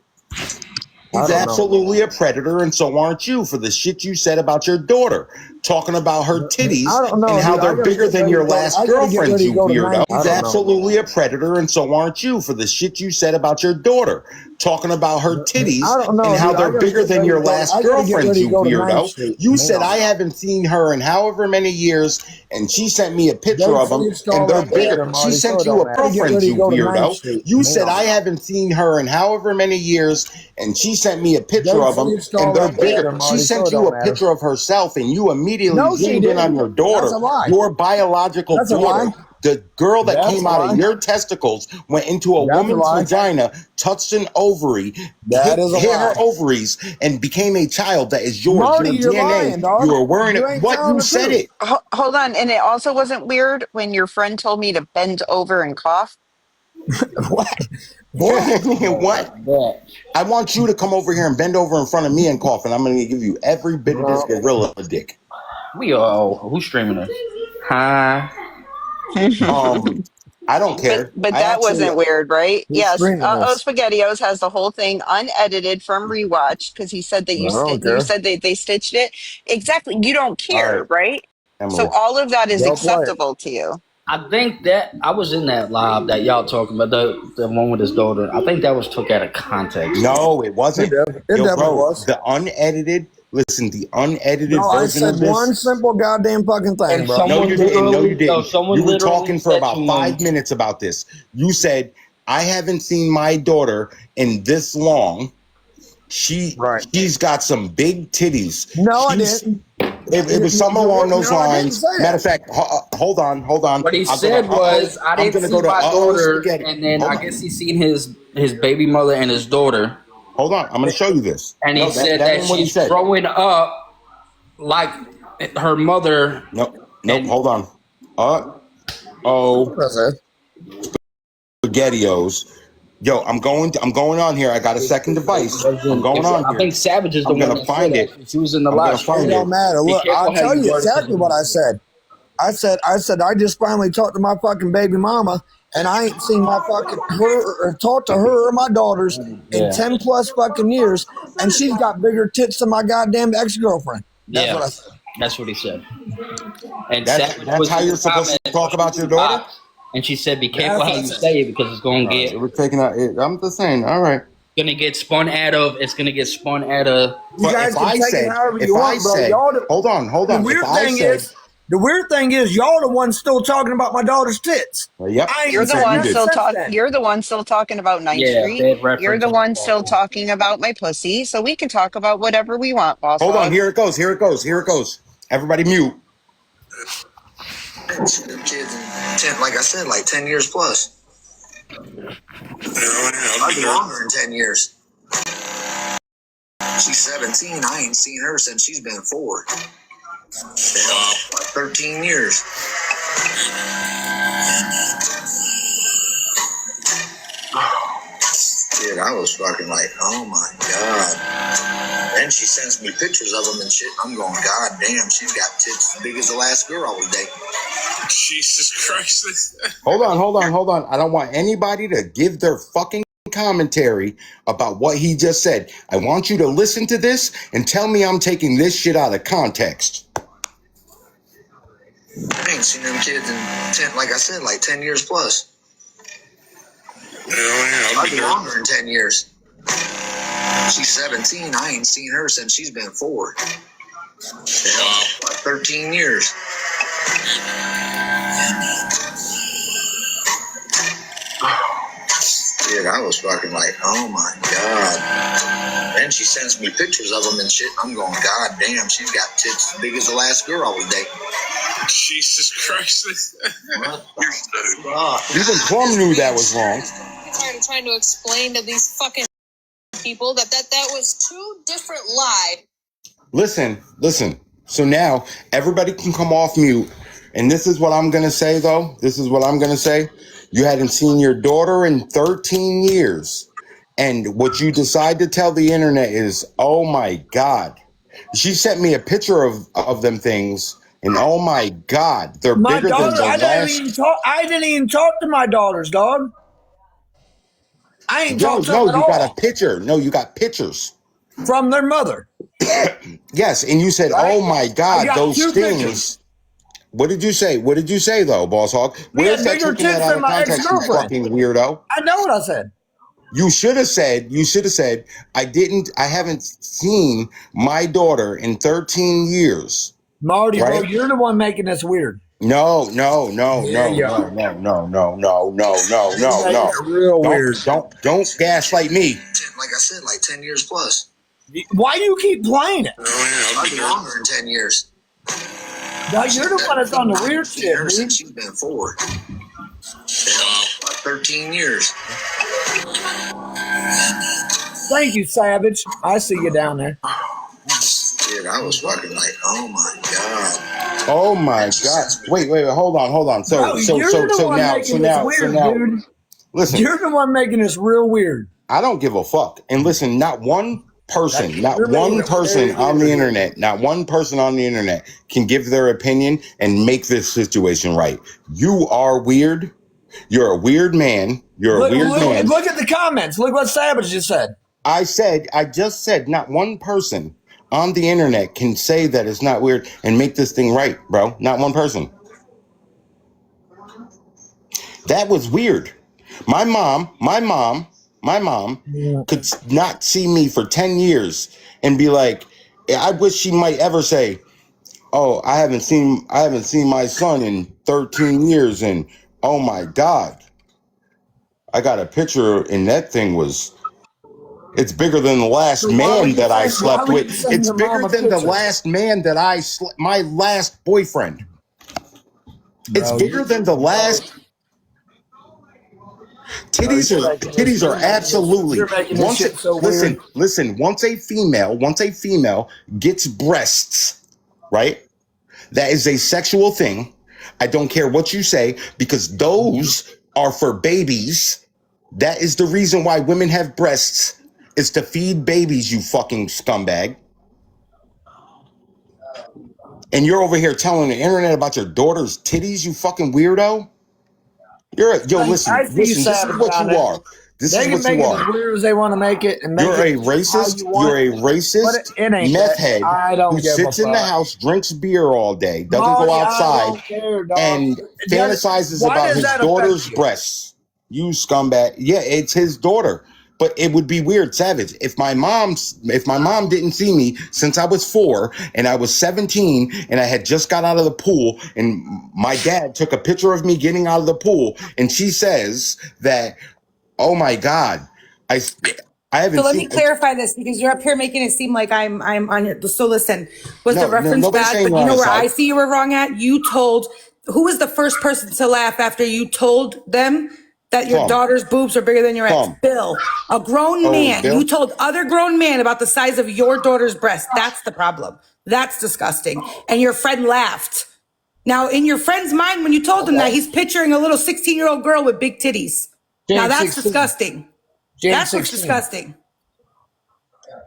[SPEAKER 1] He's absolutely a predator, and so aren't you, for the shit you said about your daughter, talking about her titties and how they're bigger than your last girlfriend's, you weirdo. He's absolutely a predator, and so aren't you, for the shit you said about your daughter, talking about her titties and how they're bigger than your last girlfriend's, you weirdo. You said I haven't seen her in however many years, and she sent me a picture of them, and they're bigger. She sent you a girlfriend, you weirdo. You said I haven't seen her in however many years, and she sent me a picture of them, and they're bigger. She sent you a picture of herself, and you immediately zoomed in on your daughter, your biological daughter. The girl that came out of your testicles went into a woman's vagina, touched an ovary, hit her ovaries, and became a child that is yours.
[SPEAKER 4] Marty,
[SPEAKER 1] your DNA.
[SPEAKER 4] Lying,
[SPEAKER 1] you were wearing it. What? You said it.
[SPEAKER 3] Hold on. And it also wasn't weird when your friend told me to bend over and cough.
[SPEAKER 4] What?
[SPEAKER 1] What? I want you to come over here and bend over in front of me and cough, and I'm going to give you every bit of this gorilla dick.
[SPEAKER 6] Who's streaming this? Hi.
[SPEAKER 1] I don't care.
[SPEAKER 3] But that wasn't weird, right? Yes. SpaghettiOs has the whole thing unedited from rewatch because he said that you said that they stitched it. Exactly. You don't care, right? Emily. So all of that is acceptable to you.
[SPEAKER 6] I think that I was in that live that y'all talking about, the one with his daughter. I think that was took out of context.
[SPEAKER 1] No, it wasn't.
[SPEAKER 4] It definitely was.
[SPEAKER 1] The unedited. Listen, the unedited version
[SPEAKER 4] I said
[SPEAKER 1] of this.
[SPEAKER 4] One simple goddamn fucking thing, bro.
[SPEAKER 1] No, you didn't. No, you didn't. You were talking for about 5 minutes about this. You said, I haven't seen my daughter in this long. She's got some big titties.
[SPEAKER 4] No, I didn't.
[SPEAKER 1] It was something along those lines. Matter of fact, hold on.
[SPEAKER 6] What he said was, I didn't see my daughter, and then I guess he seen his baby mother and his daughter.
[SPEAKER 1] Hold on, I'm going to show you this.
[SPEAKER 6] And he said that she's growing up like her mother.
[SPEAKER 1] Nope, hold on. SpaghettiOs. Yo, I'm going on here. I got a second device. I'm going on here.
[SPEAKER 6] I think Savage is the one that
[SPEAKER 1] find it.
[SPEAKER 6] She was in the live.
[SPEAKER 4] It don't matter. Look, I'll tell you exactly what I said. I said I just finally talked to my fucking baby mama, and I ain't seen my fucking her or talked to her or my daughters in 10 plus fucking years, and she's got bigger tits than my goddamn ex-girlfriend. That's what I said.
[SPEAKER 6] That's what he said. And
[SPEAKER 1] that's how you're supposed to talk about your daughter?
[SPEAKER 6] And she said, be careful how you say it because it's going to get...
[SPEAKER 1] We're taking out... I'm just saying, all right.
[SPEAKER 6] It's going to get spun out of... You
[SPEAKER 4] guys can take it however you want, bro.
[SPEAKER 1] Hold on.
[SPEAKER 4] The weird thing is, y'all the ones still talking about my daughter's tits.
[SPEAKER 1] Yep.
[SPEAKER 3] You're the one still talking about Ninth Street. You're the one still talking about my pussy. So we can talk about whatever we want, boss.
[SPEAKER 1] Hold on. Here it goes. Everybody mute.
[SPEAKER 7] Kids in 10, like I said, like 10 years plus. I'd be longer than 10 years. She's 17. I ain't seen her since she's been 4. Like 13 years. Dude, I was fucking like, oh my God. Then she sends me pictures of them and shit. I'm going, God damn, she's got tits as big as the last girl I was dating.
[SPEAKER 8] Jesus Christ.
[SPEAKER 1] Hold on. I don't want anybody to give their fucking commentary about what he just said. I want you to listen to this and tell me I'm taking this shit out of context.
[SPEAKER 7] I ain't seen them kids in 10, like I said, like 10 years plus. I'd be longer than 10 years. She's 17. I ain't seen her since she's been 4. Like 13 years. Dude, I was fucking like, oh my God. Then she sends me pictures of them and shit. I'm going, God damn, she's got tits as big as the last girl I was dating.
[SPEAKER 8] Jesus Christ.
[SPEAKER 1] Even Plum knew that was wrong.
[SPEAKER 9] trying to explain to these fucking people that was 2 different lies.
[SPEAKER 1] Listen. So now everybody can come off mute. And this is what I'm going to say, though. This is what I'm going to say. You hadn't seen your daughter in 13 years. And what you decide to tell the internet is, oh, my God. She sent me a picture of them things. And oh, my God. They're
[SPEAKER 4] my
[SPEAKER 1] bigger
[SPEAKER 4] daughter,
[SPEAKER 1] than the last.
[SPEAKER 4] I didn't even talk to my daughters, dog. I ain't talked to them at all.
[SPEAKER 1] You got a picture. No, you got pictures.
[SPEAKER 4] From their mother.
[SPEAKER 1] Yes, and you said, right? Oh, my God, those things. Pictures. What did you say? What did you say, though, Boss Hog? Where's that taking that out of context, you fucking weirdo?
[SPEAKER 4] I know what I said.
[SPEAKER 1] You should have said, I haven't seen my daughter in 13 years.
[SPEAKER 4] Marty, right? Bro, you're the one making this weird.
[SPEAKER 1] No.
[SPEAKER 4] Real weird.
[SPEAKER 1] Don't gaslight me.
[SPEAKER 7] Like I said, like 10 years plus.
[SPEAKER 4] Why do you keep playing it?
[SPEAKER 7] I've been longer than 10 years.
[SPEAKER 4] No, you're the one that's on the weird shit, dude.
[SPEAKER 7] Since she's been 4. 13 years.
[SPEAKER 4] Thank you, Savage. I see you down there.
[SPEAKER 7] Dude, I was fucking like, oh my God.
[SPEAKER 1] Oh my God. Wait, hold on. So now, listen.
[SPEAKER 4] You're the one making this real weird.
[SPEAKER 1] I don't give a fuck. And listen, not one person on the internet can give their opinion and make this situation right. You are weird. You're a weird man. You're a weird man.
[SPEAKER 4] Look at the comments. Look what Savage just said.
[SPEAKER 1] I just said not one person on the internet can say that it's not weird and make this thing right, bro. Not one person. That was weird. My mom could not see me for 10 years and be like, I wish she might ever say, oh, I haven't seen my son in 13 years. And oh my God, I got a picture and that thing it's bigger than the last man that I slept with. It's bigger than the last man that my last boyfriend. It's bigger than the last. Titties are absolutely. Listen. Once a female gets breasts, right? That is a sexual thing. I don't care what you say because those are for babies. That is the reason why women have breasts. Is to feed babies, you fucking scumbag. And you're over here telling the internet about your daughter's titties, you fucking weirdo. Listen, this is what you are. This is what you are.
[SPEAKER 4] As weird as they want to make it. And
[SPEAKER 1] you're a racist. You're a racist meth head who sits in the house, drinks beer all day, doesn't go outside, and fantasizes about his daughter's breasts. You scumbag. Yeah, it's his daughter. But it would be weird, Savage, if my mom didn't see me since I was 4 and I was 17 and I had just got out of the pool and my dad took a picture of me getting out of the pool and she says that, oh my God, I haven't.
[SPEAKER 10] So let me clarify this because you're up here making it seem like I'm on it. So listen, was the reference bad? But you know where I see you were wrong at? You told, who was the first person to laugh after you told them that your daughter's boobs are bigger than your ex? Bill, a grown man. Bill? You told other grown man about the size of your daughter's breast. That's the problem. That's disgusting. And your friend laughed. Now, in your friend's mind, when you told him that, he's picturing a little 16-year-old girl with big titties. Now, that's disgusting. That's what's disgusting.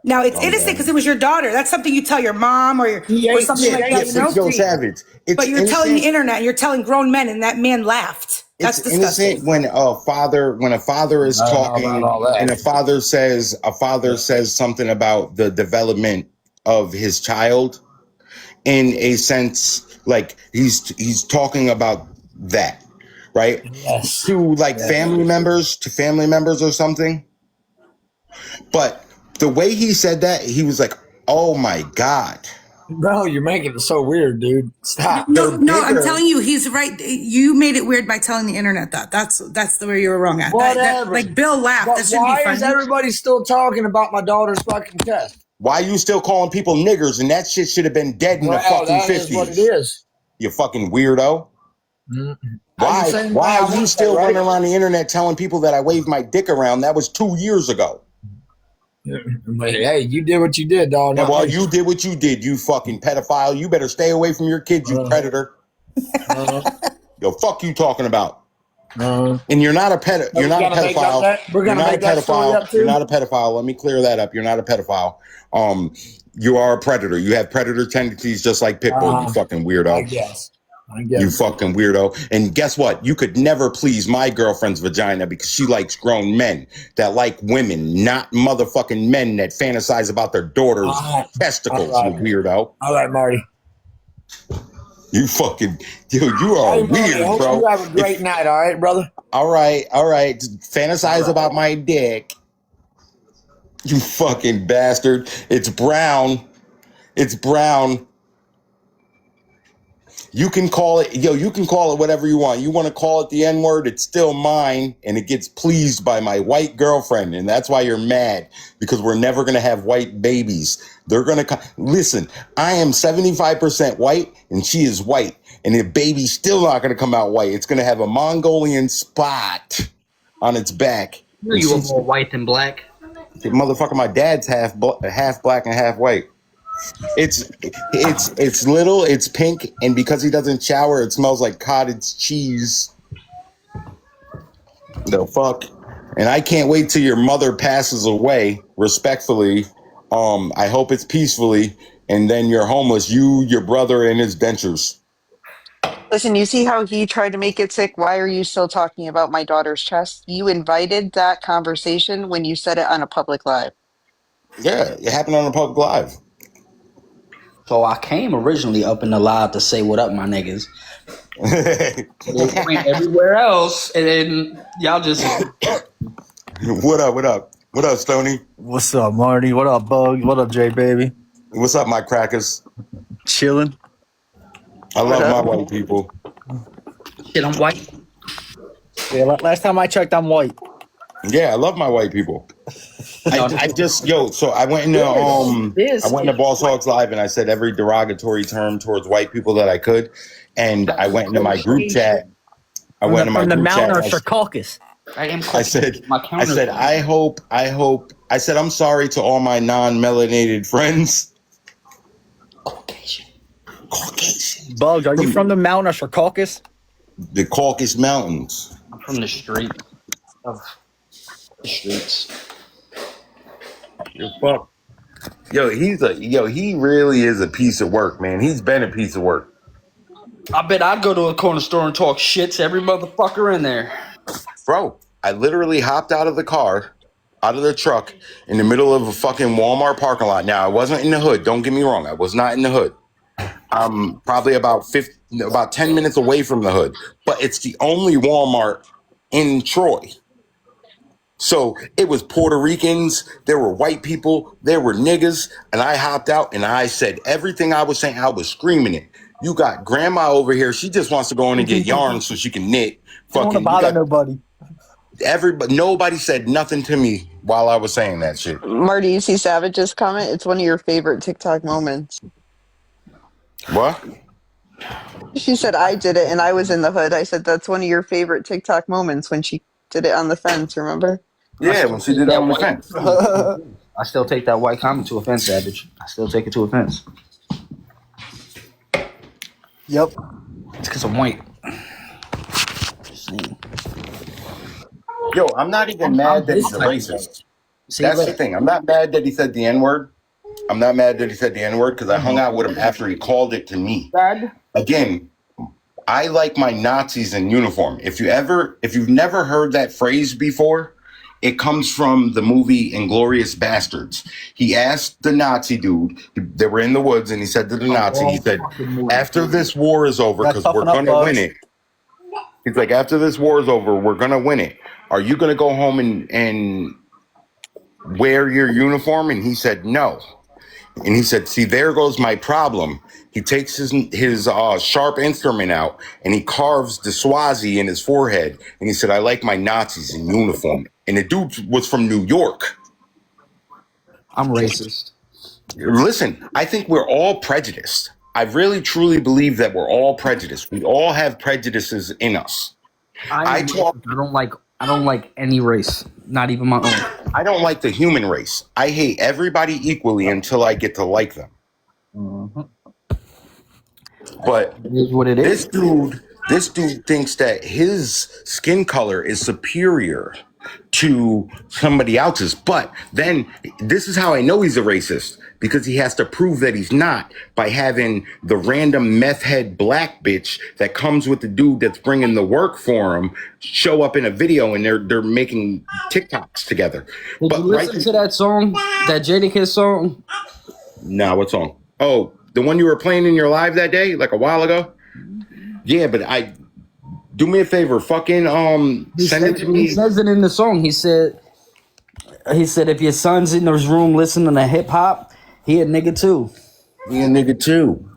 [SPEAKER 10] Now, it's innocent because it was your daughter. That's something you tell your mom or something like that.
[SPEAKER 1] Savage.
[SPEAKER 10] But you're telling the internet, you're telling grown men, and that man laughed. That's disgusting.
[SPEAKER 1] Innocent when a father is talking and a father says something about the development of his child in a sense like he's talking about that, right?
[SPEAKER 4] Yes.
[SPEAKER 1] To family members or something. But the way he said that, he was like, "Oh my God."
[SPEAKER 4] Bro, you're making it so weird, dude. Stop.
[SPEAKER 10] No, I'm telling you, he's right. You made it weird by telling the internet that. That's the way you were wrong at.
[SPEAKER 4] Whatever.
[SPEAKER 10] Like Bill laughed.
[SPEAKER 4] But
[SPEAKER 10] that shouldn't be funny.
[SPEAKER 4] Why is everybody still talking about my daughter's fucking test?
[SPEAKER 1] Why are you still calling people niggers? And that shit should have been dead in the fucking 50s.
[SPEAKER 4] That is what it is.
[SPEAKER 1] You fucking weirdo.
[SPEAKER 4] Mm-hmm.
[SPEAKER 1] Why are you still running around the internet telling people that I waved my dick around? That was 2 years ago.
[SPEAKER 4] Hey, you did what you did, dog.
[SPEAKER 1] And well, you did what you did, you fucking pedophile. You better stay away from your kids, you predator. Yo, fuck you talking about. And you're not a pedophile. You're not a pedophile. You're not a pedophile. You're not a pedophile. Let me clear that up. You're not a pedophile. You are a predator. You have predator tendencies just like Pitbull, you fucking weirdo.
[SPEAKER 4] I guess.
[SPEAKER 1] You fucking weirdo. And guess what? You could never please my girlfriend's vagina because she likes grown men that like women, not motherfucking men that fantasize about their daughters' testicles, you weirdo.
[SPEAKER 4] All right, Marty.
[SPEAKER 1] You fucking, dude, you are weird, bro.
[SPEAKER 4] You have a great night, all right, brother?
[SPEAKER 1] All right. Fantasize about my dick. You fucking bastard. It's brown. It's brown. You can call it, you can call it whatever you want. You want to call it the N-word, it's still mine, and it gets pleased by my white girlfriend, and that's why you're mad, because we're never going to have white babies. They're going to listen, I am 75% white, and she is white, and the baby's still not going to come out white. It's going to have a Mongolian spot on its back.
[SPEAKER 6] You are more white than black.
[SPEAKER 1] Motherfucker, my dad's half black and half white. It's little, it's pink, and because he doesn't shower, it smells like cottage cheese. The fuck? And I can't wait till your mother passes away, respectfully. I hope it's peacefully, and then you're homeless, you, your brother, and his dentures.
[SPEAKER 3] Listen, you see how he tried to make it sick? Why are you still talking about my daughter's chest? You invited that conversation when you said it on a public live.
[SPEAKER 1] Yeah, it happened on a public live.
[SPEAKER 6] So I came originally up in the live to say what up, my niggas. They went everywhere else, and then y'all just
[SPEAKER 1] What up, Stoney?
[SPEAKER 11] What's up, Marty? What up, Bug? What up, J Baby?
[SPEAKER 1] What's up, my crackers?
[SPEAKER 11] Chilling.
[SPEAKER 1] I love my white people.
[SPEAKER 6] shit. I'm white.
[SPEAKER 11] Yeah, last time I checked, I'm white.
[SPEAKER 1] Yeah, I love my white people. So I went into Boss Hogs Live and I said every derogatory term towards white people that I could, and I went into my group chat.
[SPEAKER 11] From the mountain or Caucasus.
[SPEAKER 1] I said I'm sorry to all my non-melanated friends. Caucasian.
[SPEAKER 11] Bugs, are you from the mountain or Caucasus?
[SPEAKER 1] The Caucasus Mountains.
[SPEAKER 6] I'm from the street of the streets.
[SPEAKER 1] Fuck. He really is a piece of work, man. He's been a piece of work.
[SPEAKER 6] I bet I'd go to a corner store and talk shit to every motherfucker in there.
[SPEAKER 1] Bro, I literally hopped out of the truck in the middle of a fucking Walmart parking lot. Now, I wasn't in the hood. Don't get me wrong. I was not in the hood. I'm probably about 10 minutes away from the hood. But it's the only Walmart in Troy. So it was Puerto Ricans, there were white people, there were niggas, and I hopped out and I said everything I was saying. I was screaming it. You got grandma over here. She just wants to go in and get yarn so she can knit.
[SPEAKER 11] Don't want to bother nobody.
[SPEAKER 1] Nobody said nothing to me while I was saying that shit.
[SPEAKER 3] Marty, you see Savage's comment? It's one of your favorite TikTok moments.
[SPEAKER 1] What?
[SPEAKER 3] She said, I did it and I was in the hood. I said, that's one of your favorite TikTok moments when she did it on the fence, remember?
[SPEAKER 1] Yeah, when she did that on the fence.
[SPEAKER 6] I still take that white comment to offense, Savage. I still take it to offense.
[SPEAKER 11] Yep.
[SPEAKER 6] It's because I'm white.
[SPEAKER 1] Yo, I'm not even mad that he's a racist. That's the thing. I'm not mad that he said the N-word. I'm not mad that he said the N-word because I hung out with him after he called it to me. Again, I like my Nazis in uniform. If you've never heard that phrase before, it comes from the movie Inglourious Bastards. He asked the Nazi dude, they were in the woods, and he said to the Nazi, he said, after this war is over, because we're going to win it. He's like, after this war is over, we're going to win it. Are you going to go home and wear your uniform? And he said, no. And he said, see, there goes my problem. He takes his sharp instrument out and he carves the Swazi in his forehead. And he said, I like my Nazis in uniform. And the dude was from New York.
[SPEAKER 6] I'm racist.
[SPEAKER 1] Listen, I think we're all prejudiced. I really truly believe that we're all prejudiced. We all have prejudices in us. I
[SPEAKER 6] don't like any race, not even my own.
[SPEAKER 1] I don't like the human race. I hate everybody equally until I get to like them.
[SPEAKER 6] Mm-hmm.
[SPEAKER 1] But
[SPEAKER 6] it is what it is.
[SPEAKER 1] This dude thinks that his skin color is superior to somebody else's. But then this is how I know he's a racist, because he has to prove that he's not by having the random meth head black bitch that comes with the dude that's bringing the work for him show up in a video, and they're making TikToks together.
[SPEAKER 6] Did you listen to that song, that Jadakiss song?
[SPEAKER 1] Nah, what song? Oh, the one you were playing in your live that day, like a while ago? Yeah, but do me a favor, fucking send it to me.
[SPEAKER 6] He says it in the song. He said if your son's in this room listening to hip hop, he a nigga too.
[SPEAKER 1] He a nigga too.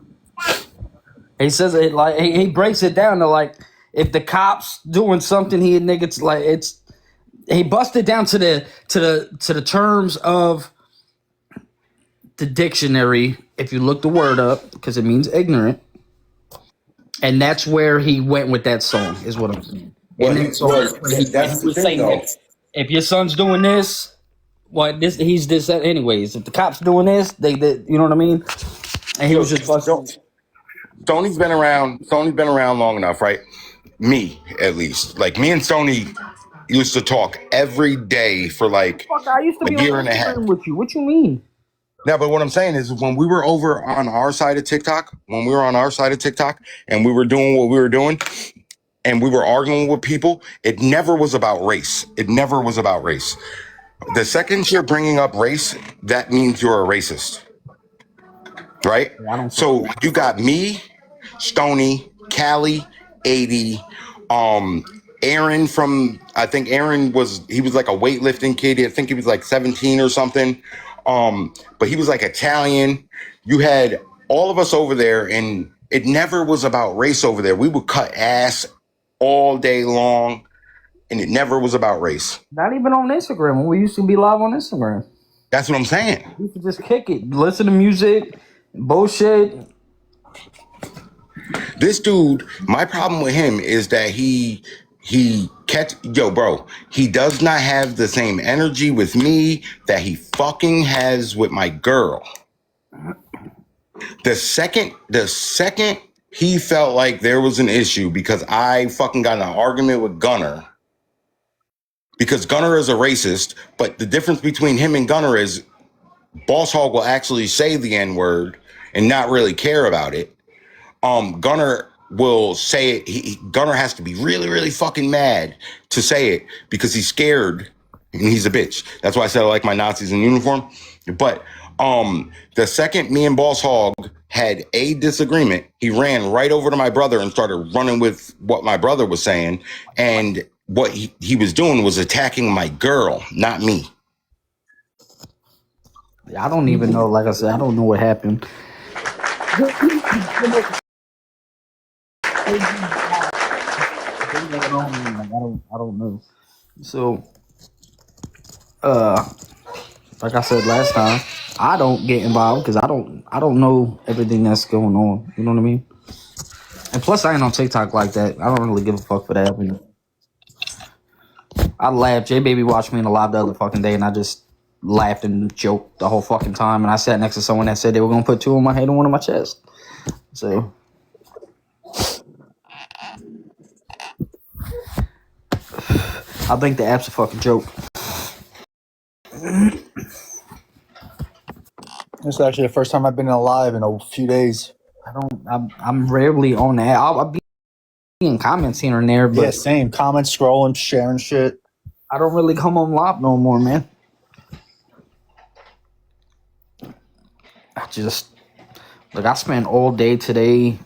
[SPEAKER 6] He says it like he breaks it down to like, if the cops doing something, he a nigga too. Like it's, he busted down to the terms of the dictionary. If you look the word up, because it means ignorant. And that's where he went with that song, is what I'm saying.
[SPEAKER 1] Well,
[SPEAKER 6] he was saying that if your son's doing this, he's this anyways. If the cops doing this, they you know what I mean? And he was just busting.
[SPEAKER 1] Stoney's been around long enough, right? Me, at least. Like, me and Stoney used to talk every day for like
[SPEAKER 6] I used to be
[SPEAKER 1] a year and a half
[SPEAKER 6] with you. What you mean?
[SPEAKER 1] Yeah, but what I'm saying is, when we were over on our side of TikTok, and we were doing what we were doing, and we were arguing with people, it never was about race. The second you're bringing up race, that means you're a racist. Right? So you got me, Stoney, Callie, 80, Aaron from, I think Aaron was like a weightlifting kid. I think he was like 17 or something. But he was like Italian. You had all of us over there, and it never was about race over there. We would cut ass all day long, and it never was about race.
[SPEAKER 6] Not even on Instagram, when we used to be live on Instagram.
[SPEAKER 1] That's what I'm saying.
[SPEAKER 6] We used to just kick it, listen to music, bullshit.
[SPEAKER 1] This dude, my problem with him is that he does not have the same energy with me that he fucking has with my girl. The second he felt like there was an issue because I fucking got in an argument with Gunner, because Gunner is a racist, but the difference between him and Gunner is Boss Hog will actually say the N-word and not really care about it. Gunner will say it. Gunner has to be really, really fucking mad to say it because he's scared and he's a bitch. That's why I said I like my Nazis in uniform. But the second me and Boss Hog had a disagreement, he ran right over to my brother and started running with what my brother was saying. And what he was doing was attacking my girl, not me.
[SPEAKER 6] I don't even know. Like I said, I don't know what happened. I don't know. So, like I said last time, I don't get involved because I don't know everything that's going on. You know what I mean? And plus, I ain't on TikTok like that. I don't really give a fuck for that. I mean, I laughed. J Baby watched me in the live the other fucking day, and I just laughed and joked the whole fucking time. And I sat next to someone that said they were gonna put two on my head and one on my chest. So. I think the app's a fucking joke.
[SPEAKER 11] This is actually the first time I've been alive in a few days.
[SPEAKER 6] I'm rarely on the app. I'll be in comments here and there, but
[SPEAKER 11] yeah, same. Comments, scrolling, sharing shit.
[SPEAKER 6] I don't really come on live no more, man. I spent all day today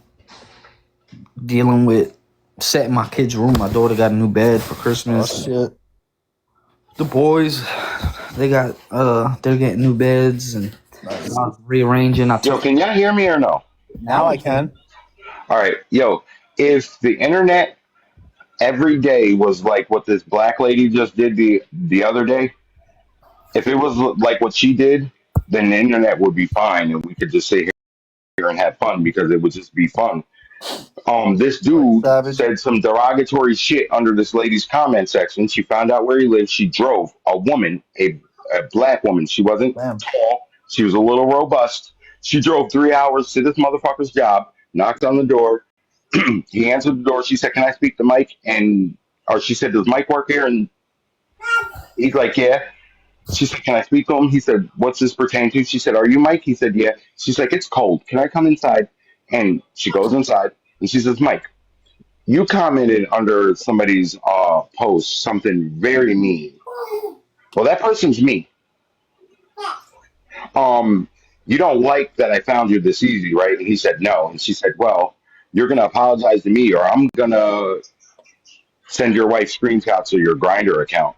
[SPEAKER 6] dealing with setting my kids' room. My daughter got a new bed for Christmas.
[SPEAKER 11] Oh, shit.
[SPEAKER 6] The boys, they're getting new beds and rearranging.
[SPEAKER 1] Yo, can y'all hear me or no?
[SPEAKER 11] Now I can.
[SPEAKER 1] All right. Yo, if the internet every day was like what this black lady just did the other day, if it was like what she did, then the internet would be fine and we could just sit there and have fun because it would just be fun. This dude said some derogatory shit under this lady's comment section. She found out where he lived. She drove a woman, a black woman. She wasn't tall. She was a little robust. She drove 3 hours to this motherfucker's job, knocked on the door. He answered the door. She said, "Can I speak to Mike?" Or she said, "Does Mike work here?" And he's like, "Yeah." She said, "Can I speak to him?" He said, "What's this pertain to?" She said, "Are you Mike?" He said, "Yeah." She's like, "It's cold. Can I come inside?" And she goes inside and she says, "Mike, you commented under somebody's post something very mean." Well, that person's me. You don't like that I found you this easy, right? And he said, "No." And she said, "Well, you're going to apologize to me or I'm going to send your wife screenshots of your Grinder account."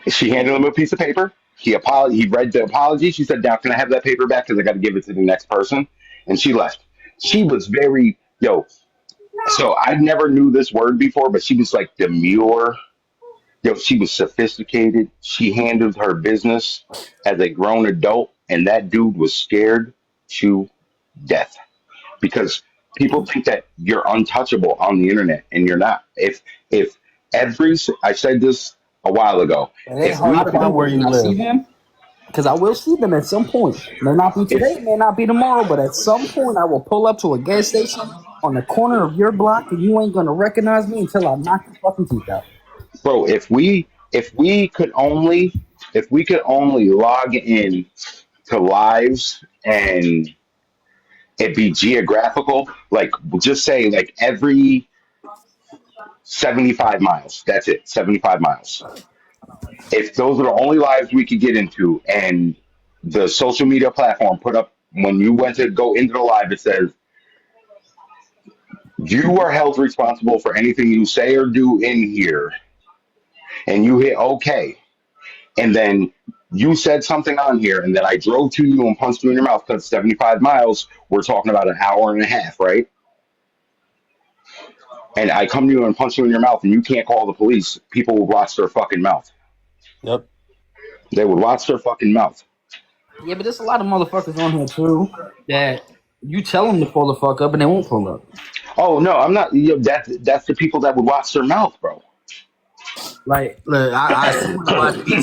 [SPEAKER 1] She handed him a piece of paper. He read the apology. She said, "Now, can I have that paper back? Because I got to give it to the next person." And she left. She was very, so I never knew this word before, but she was like demure. She was sophisticated. She handled her business as a grown adult, and that dude was scared to death because people think that you're untouchable on the internet, and you're not. If I said this a while ago,
[SPEAKER 6] It's hard to find where you live. Because I will see them at some point. May not be today, may not be tomorrow, but at some point I will pull up to a gas station on the corner of your block, and you ain't gonna recognize me until I knock your fucking teeth out.
[SPEAKER 1] Bro, if we could only log in to lives and it be geographical, like just say like every 75 miles. That's it, 75 miles. If those are the only lives we could get into, and the social media platform put up when you went to go into the live, it says you are held responsible for anything you say or do in here, and you hit OK, and then you said something on here, and then I drove to you and punched you in your mouth because 75 miles, we're talking about an hour and a half, right? And I come to you and punch you in your mouth, and you can't call the police. People will watch their fucking mouth.
[SPEAKER 11] Yep.
[SPEAKER 1] They would watch their fucking mouth.
[SPEAKER 6] Yeah, but there's a lot of motherfuckers on here too that you tell them to pull the fuck up and they won't pull up.
[SPEAKER 1] Oh no, I'm not. That's the people that would watch their mouth, bro.
[SPEAKER 6] Like, look,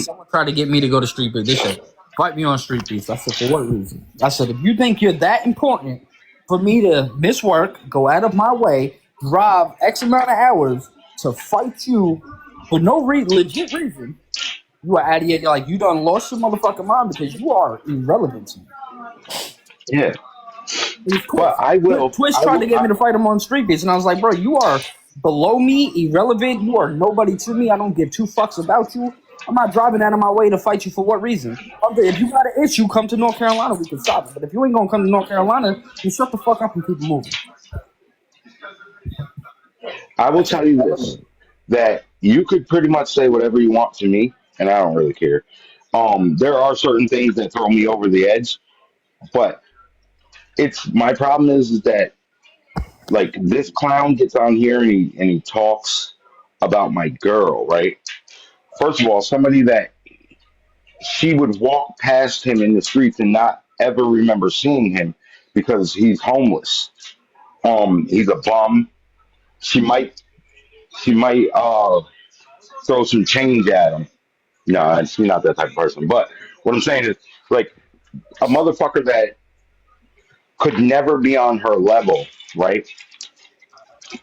[SPEAKER 6] someone tried to get me to go to Street Beef. They said, "Fight me on Street Beef." I said, "For what reason?" I said, "If you think you're that important for me to miss work, go out of my way, drive X amount of hours to fight you for no legit reason, you are out of here. Like, you done lost your motherfucking mind because you are irrelevant to me."
[SPEAKER 1] Yeah. Well, I will.
[SPEAKER 6] Twitch tried to get me to fight him on Street Beef, and I was like, "Bro, you are below me, irrelevant. You are nobody to me. I don't give two fucks about you. I'm not driving out of my way to fight you for what reason? If you got an issue, come to North Carolina. We can stop it. But if you ain't gonna come to North Carolina, then shut the fuck up and keep moving."
[SPEAKER 1] I will tell you this: that you could pretty much say whatever you want to me, and I don't really care. There are certain things that throw me over the edge, but my problem is that like this clown gets on here and he talks about my girl, right? First of all, somebody that she would walk past him in the streets and not ever remember seeing him because he's homeless. He's a bum. She might throw some change at him. No, she's not that type of person. But what I'm saying is like a motherfucker that could never be on her level, right?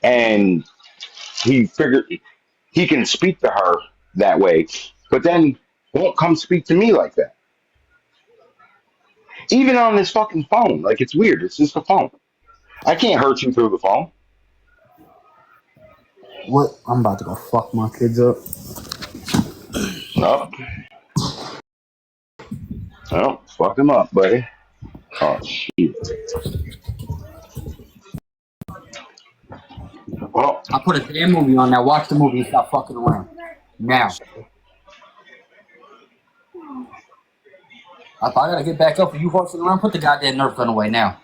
[SPEAKER 1] And he figured he can speak to her that way, but then won't come speak to me like that. Even on this fucking phone. Like, it's weird. It's just a phone. I can't hurt you through the phone.
[SPEAKER 6] What? I'm about to go fuck my kids up.
[SPEAKER 1] No. No, fuck them up, buddy. Oh, shit. Well,
[SPEAKER 6] I put a damn movie on now. Watch the movie and stop fucking around. Now. If I gotta get back up for you horsing around, put the goddamn Nerf gun away now.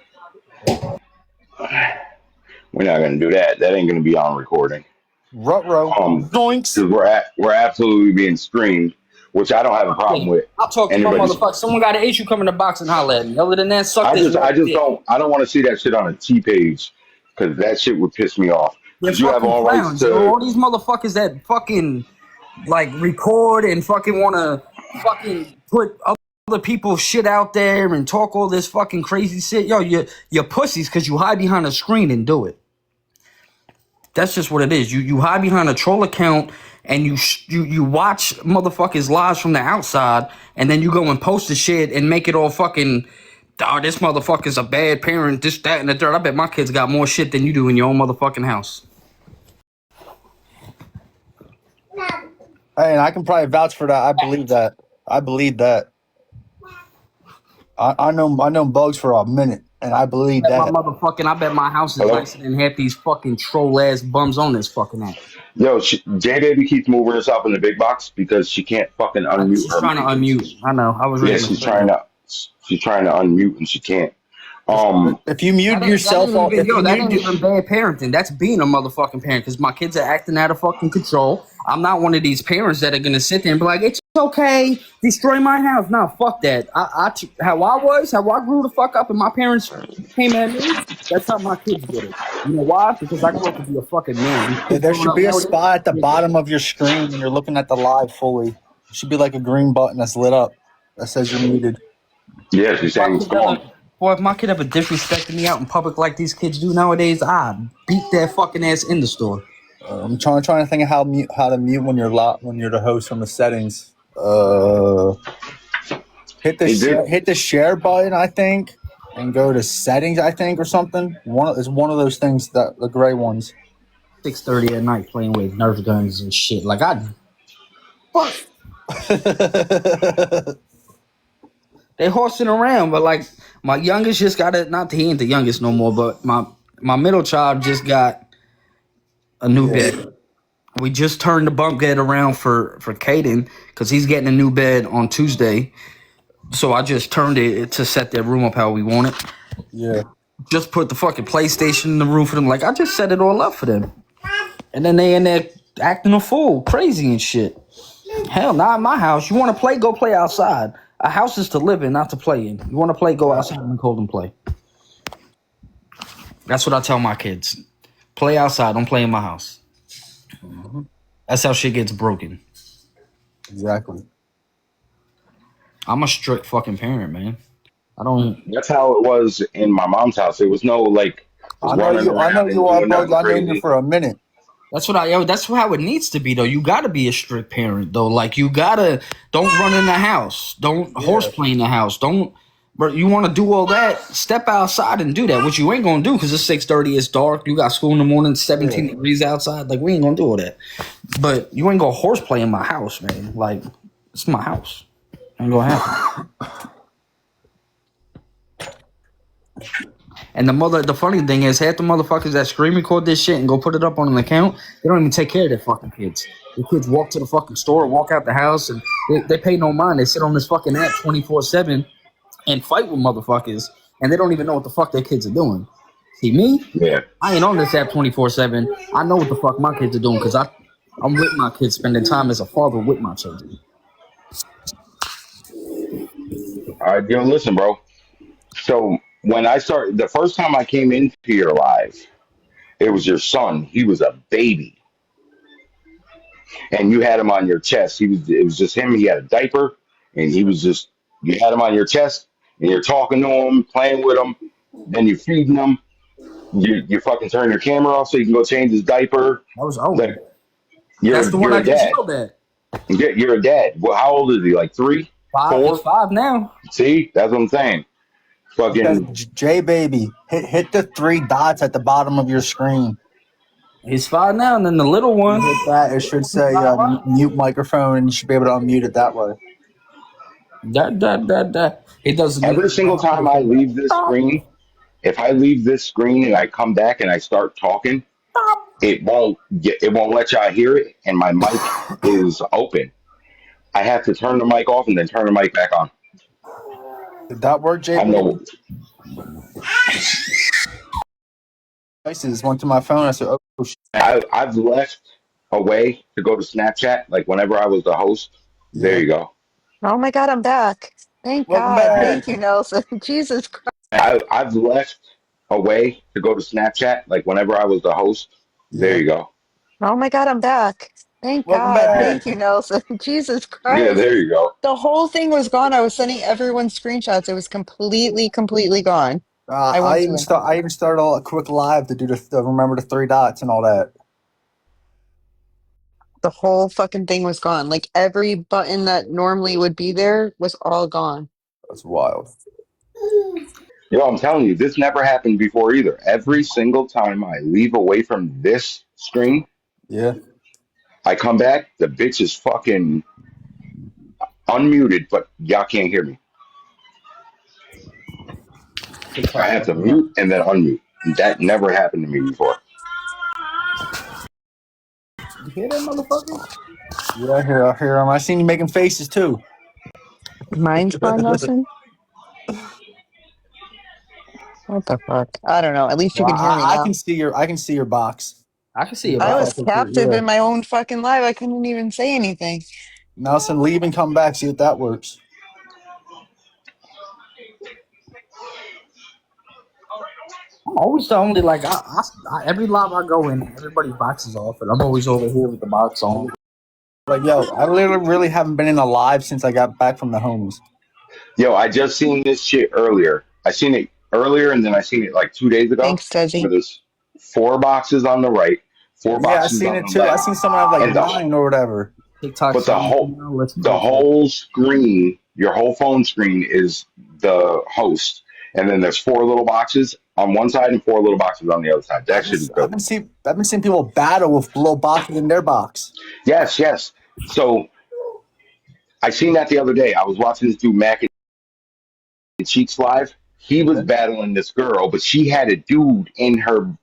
[SPEAKER 1] We're not gonna do that. That ain't gonna be on recording.
[SPEAKER 11] Ruh-roh.
[SPEAKER 1] We're absolutely being streamed. which I don't have a problem with.
[SPEAKER 6] I'll talk to my motherfucker. Someone got an issue, come in the box and holler at me. Other than that, suck this.
[SPEAKER 1] I don't want to see that shit on a T page because that shit would piss me off.
[SPEAKER 6] They're
[SPEAKER 1] You have all rights to
[SPEAKER 6] all these motherfuckers that fucking like record and fucking want to fucking put other people's shit out there and talk all this fucking crazy shit. Yo, you're pussies because you hide behind a screen and do it. That's just what it is. You hide behind a troll account and you watch motherfuckers lives from the outside, and then you go and post the shit and make it all fucking. Oh, this motherfucker's a bad parent. This, that, and the third. I bet my kids got more shit than you do in your own motherfucking house.
[SPEAKER 11] Hey, and I can probably vouch for that. I believe that. I know Bugs for a minute, and I believe that.
[SPEAKER 6] I bet my house is nicer than half these fucking troll ass bums on this fucking app.
[SPEAKER 1] Yo, J Baby keeps moving herself in the big box because she can't fucking unmute.
[SPEAKER 6] She's trying to unmute. I know. I was.
[SPEAKER 1] Yeah, she's trying to unmute and she can't.
[SPEAKER 11] If you mute yourself,
[SPEAKER 6] that ain't even bad parenting. That's being a motherfucking parent because my kids are acting out of fucking control. I'm not one of these parents that are gonna sit there and be like, "It's okay, destroy my house." No, fuck that. How I grew the fuck up, and my parents came at me. That's how my kids did it. You know why? Because I grew up to be a fucking man.
[SPEAKER 11] There should be a spot at the bottom of your screen when you're looking at the live fully. It should be like a green button that's lit up that says you're muted.
[SPEAKER 1] Yeah, she's saying, "Come on."
[SPEAKER 6] Boy, if my kid ever disrespected me out in public like these kids do nowadays, I'd beat their fucking ass in the store.
[SPEAKER 11] I'm trying to think of how to mute when you're the host from the settings. Hit the share button, I think, and go to settings, I think, or something. It's one of those things, that the gray ones.
[SPEAKER 6] 6:30 at night playing with Nerf guns and shit. Like fuck. They horsing around, but like my youngest just got it. Not that he ain't the youngest no more, but my middle child just got a new bed. We just turned the bunk bed around for Caden because he's getting a new bed on Tuesday. So I just turned it to set their room up how we want it.
[SPEAKER 11] Yeah.
[SPEAKER 6] Just put the fucking PlayStation in the room for them. Like I just set it all up for them, and then they in there acting a fool, crazy and shit. Hell, not in my house. You want to play? Go play outside. A house is to live in, not to play in. You want to play? Go outside and cold and play. That's what I tell my kids. Play outside. Don't play in my house. Mm-hmm. That's how shit gets broken.
[SPEAKER 11] Exactly.
[SPEAKER 6] I'm a strict fucking parent, man. I don't.
[SPEAKER 1] That's how it was in my mom's house. It was no like.
[SPEAKER 11] I know you are, Bugs. I knew you for a minute.
[SPEAKER 6] That's how it needs to be though. You gotta be a strict parent though. Like you gotta don't run in the house. Don't horseplay in the house. Don't. But you want to do all that? Step outside and do that, which you ain't gonna do because it's 6:30. It's dark. You got school in the morning. 17 degrees outside. Like we ain't gonna do all that. But you ain't gonna horseplay in my house, man. Like it's my house. Ain't gonna happen. And the funny thing is, half the motherfuckers that screen record this shit and go put it up on an account, they don't even take care of their fucking kids. The kids walk to the fucking store, walk out the house, and they pay no mind. They sit on this fucking app 24/7 and fight with motherfuckers, and they don't even know what the fuck their kids are doing. See me?
[SPEAKER 1] Yeah.
[SPEAKER 6] I ain't on this app 24/7. I know what the fuck my kids are doing because I'm with my kids, spending time as a father with my children.
[SPEAKER 1] All right, yo, listen, bro. So when I started, the first time I came into your live, it was your son. He was a baby, and you had him on your chest. It was just him. He had a diaper, and you had him on your chest, and you're talking to him, playing with him. Then you're feeding him. You fucking turn your camera off so you can go change his diaper.
[SPEAKER 6] That was old.
[SPEAKER 1] Like,
[SPEAKER 6] That's the one I just yelled at.
[SPEAKER 1] You're a dad. Well, how old is he? Like 3, 4?
[SPEAKER 6] He's 5 now.
[SPEAKER 1] See, that's what I'm saying. Fucking
[SPEAKER 11] J Baby, hit the 3 dots at the bottom of your screen.
[SPEAKER 6] He's 5 now, and then the little one.
[SPEAKER 11] Hit that. It should say mute microphone, and you should be able to unmute it that way.
[SPEAKER 6] It doesn't.
[SPEAKER 1] Every single time I leave this screen, if I leave this screen and I come back and I start talking, it won't let y'all hear it, and my mic is open. I have to turn the mic off and then turn the mic back on.
[SPEAKER 11] Did that work, Jay?
[SPEAKER 1] I know.
[SPEAKER 11] Devices went to my phone. I said, "Oh shit."
[SPEAKER 1] I've left a way to go to Snapchat, like whenever I was the host, There you go.
[SPEAKER 3] Oh my God, I'm back. Thank
[SPEAKER 11] Welcome
[SPEAKER 3] God.
[SPEAKER 11] back.
[SPEAKER 3] Thank you, Nelson. Jesus Christ.
[SPEAKER 1] I've left a way to go to Snapchat, like whenever I was the host. There
[SPEAKER 11] Yeah.
[SPEAKER 1] you go.
[SPEAKER 3] Oh my God, I'm back. Thank
[SPEAKER 11] Welcome
[SPEAKER 3] God.
[SPEAKER 11] back.
[SPEAKER 3] Thank you, Nelson. Jesus
[SPEAKER 1] Yeah,
[SPEAKER 3] Christ.
[SPEAKER 1] there you go.
[SPEAKER 3] The whole thing was gone. I was sending everyone screenshots. It was completely gone. I
[SPEAKER 11] I
[SPEAKER 3] went
[SPEAKER 11] even
[SPEAKER 3] to
[SPEAKER 11] started a quick live to do the remember the 3 dots and all that.
[SPEAKER 3] the whole fucking thing was gone. Like every button that normally would be there was all gone.
[SPEAKER 11] That's wild.
[SPEAKER 1] Yo, I'm telling you, this never happened before either. Every single time I leave away from this screen,
[SPEAKER 11] Yeah.
[SPEAKER 1] I come back, the bitch is fucking unmuted, but y'all can't hear me. I have to mute and then unmute. That never happened to me before.
[SPEAKER 6] You hear that motherfucker?
[SPEAKER 11] Yeah, I hear him. I seen you making faces too.
[SPEAKER 3] Mine's gone, Nelson? What the fuck? I don't know. At least you
[SPEAKER 11] Well,
[SPEAKER 3] can hear me
[SPEAKER 11] I
[SPEAKER 3] now.
[SPEAKER 11] can see your box.
[SPEAKER 6] I can see your
[SPEAKER 3] I
[SPEAKER 6] box.
[SPEAKER 3] was captive in my own fucking life. I couldn't even say anything.
[SPEAKER 11] Nelson, leave and come back. See if that works.
[SPEAKER 6] I'm always the only like every live I go in, everybody's box is off, and I'm always over here with the box on.
[SPEAKER 11] Like, yo, I literally really haven't been in a live since I got back from the homes.
[SPEAKER 1] Yo, I just seen this shit earlier. I seen it earlier and then I seen it like 2 days ago.
[SPEAKER 3] Thanks, Desi.
[SPEAKER 1] Where there's 4 boxes on the right, 4
[SPEAKER 11] Yeah, I
[SPEAKER 1] boxes
[SPEAKER 11] seen
[SPEAKER 1] on
[SPEAKER 11] it
[SPEAKER 1] the
[SPEAKER 11] too. I
[SPEAKER 1] left.
[SPEAKER 11] seen someone have like
[SPEAKER 1] And
[SPEAKER 11] 9 or whatever.
[SPEAKER 6] TikTok,
[SPEAKER 1] but the
[SPEAKER 6] let's
[SPEAKER 1] whole screen, your whole phone screen is the host. And then there's 4 little boxes on one side and 4 little boxes on the other side. That shit is
[SPEAKER 11] I've
[SPEAKER 1] dope.
[SPEAKER 11] been seeing people battle with little boxes in their box.
[SPEAKER 1] Yes, yes. So I seen that the other day. I was watching this dude Mac and Cheeks live. He was battling this girl, but she had a dude in her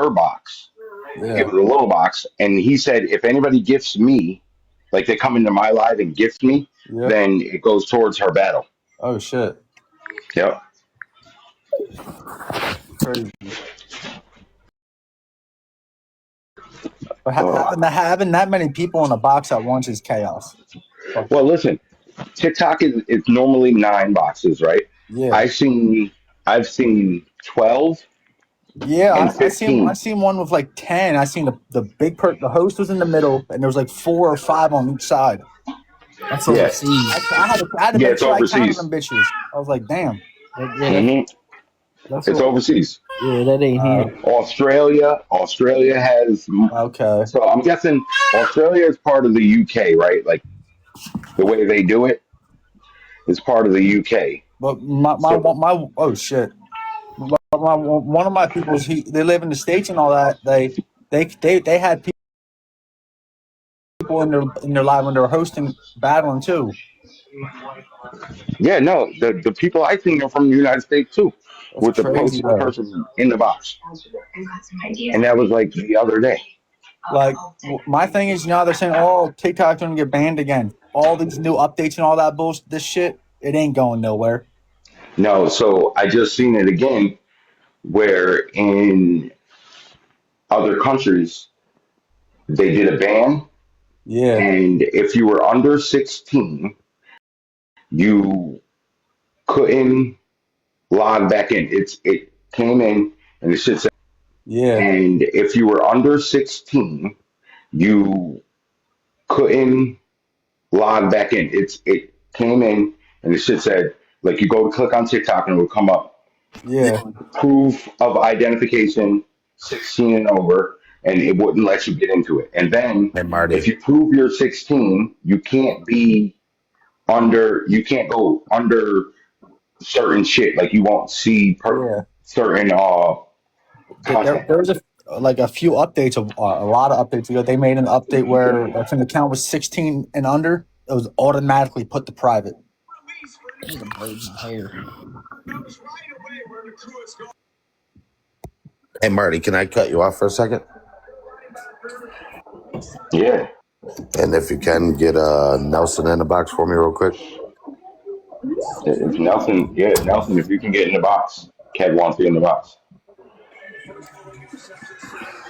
[SPEAKER 1] box.
[SPEAKER 11] Yeah.
[SPEAKER 1] It was a little box, and he said, if anybody gifts me, like they come into my live and gift me, then it goes towards her battle.
[SPEAKER 11] Oh shit.
[SPEAKER 1] Yep.
[SPEAKER 11] Crazy. But having that many people in a box at once is chaos.
[SPEAKER 1] Well, listen, TikTok is normally 9 boxes, right?
[SPEAKER 11] Yeah.
[SPEAKER 1] I've seen 12.
[SPEAKER 11] Yeah,
[SPEAKER 1] and 15.
[SPEAKER 11] I seen one with like 10. I seen the host was in the middle, and there was like 4 or 5 on each side.
[SPEAKER 6] That's overseas.
[SPEAKER 11] I had to make
[SPEAKER 1] it's
[SPEAKER 11] sure
[SPEAKER 1] overseas.
[SPEAKER 11] I counted them bitches. I was like, damn.
[SPEAKER 1] It's overseas.
[SPEAKER 6] Yeah, that ain't here.
[SPEAKER 1] Australia has.
[SPEAKER 11] Okay.
[SPEAKER 1] So I'm guessing Australia is part of the UK, right? Like the way they do it is part of the UK.
[SPEAKER 11] But oh shit. One of my people's they live in the States and all that. They had people in their live when they were hosting battling too.
[SPEAKER 1] Yeah, no, the people I think are from the United States too, with the person in the box, and that was like the other day.
[SPEAKER 11] Like my thing is now they're saying, oh, TikTok's gonna get banned again. All these new updates and all that bullshit. This shit, it ain't going nowhere.
[SPEAKER 1] No, so I just seen it again, where in other countries they did a ban.
[SPEAKER 11] Yeah.
[SPEAKER 1] And if you were under 16, you couldn't log back in. It came in and it should say.
[SPEAKER 11] Yeah.
[SPEAKER 1] And if you were under 16, you couldn't log back in. It came in and it should said, like, you go to click on TikTok and it will come up.
[SPEAKER 11] Yeah.
[SPEAKER 1] Proof of identification, 16 and over, and it wouldn't let you get into it. And then if you prove you're 16, you can't go under certain shit. Like you won't see certain content.
[SPEAKER 11] There was a few updates of a lot of updates ago. They made an update where if an account was 16 and under, it was automatically put to private.
[SPEAKER 5] Hey Marty, can I cut you off for a second?
[SPEAKER 1] Yeah.
[SPEAKER 5] And if you can get Nelson in the box for me real quick.
[SPEAKER 1] If Nelson, if you can get in the box. Kev wants you in the box.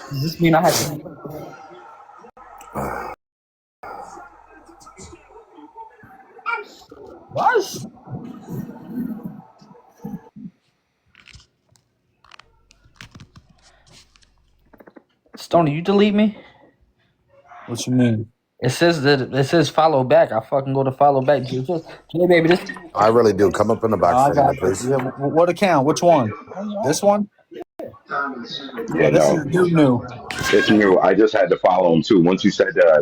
[SPEAKER 6] Does this mean I have to? What? Stoney, you delete me?
[SPEAKER 11] What you mean?
[SPEAKER 6] It says follow back. I fucking go to follow back. Baby, this.
[SPEAKER 5] I really do. Come up in the box
[SPEAKER 11] I
[SPEAKER 5] for a
[SPEAKER 11] got
[SPEAKER 5] minute, please.
[SPEAKER 11] yeah, what account? Which one? This one?
[SPEAKER 12] Yeah,
[SPEAKER 11] This
[SPEAKER 12] no,
[SPEAKER 11] is new.
[SPEAKER 12] it's new. I just had to follow him too. Once you said that,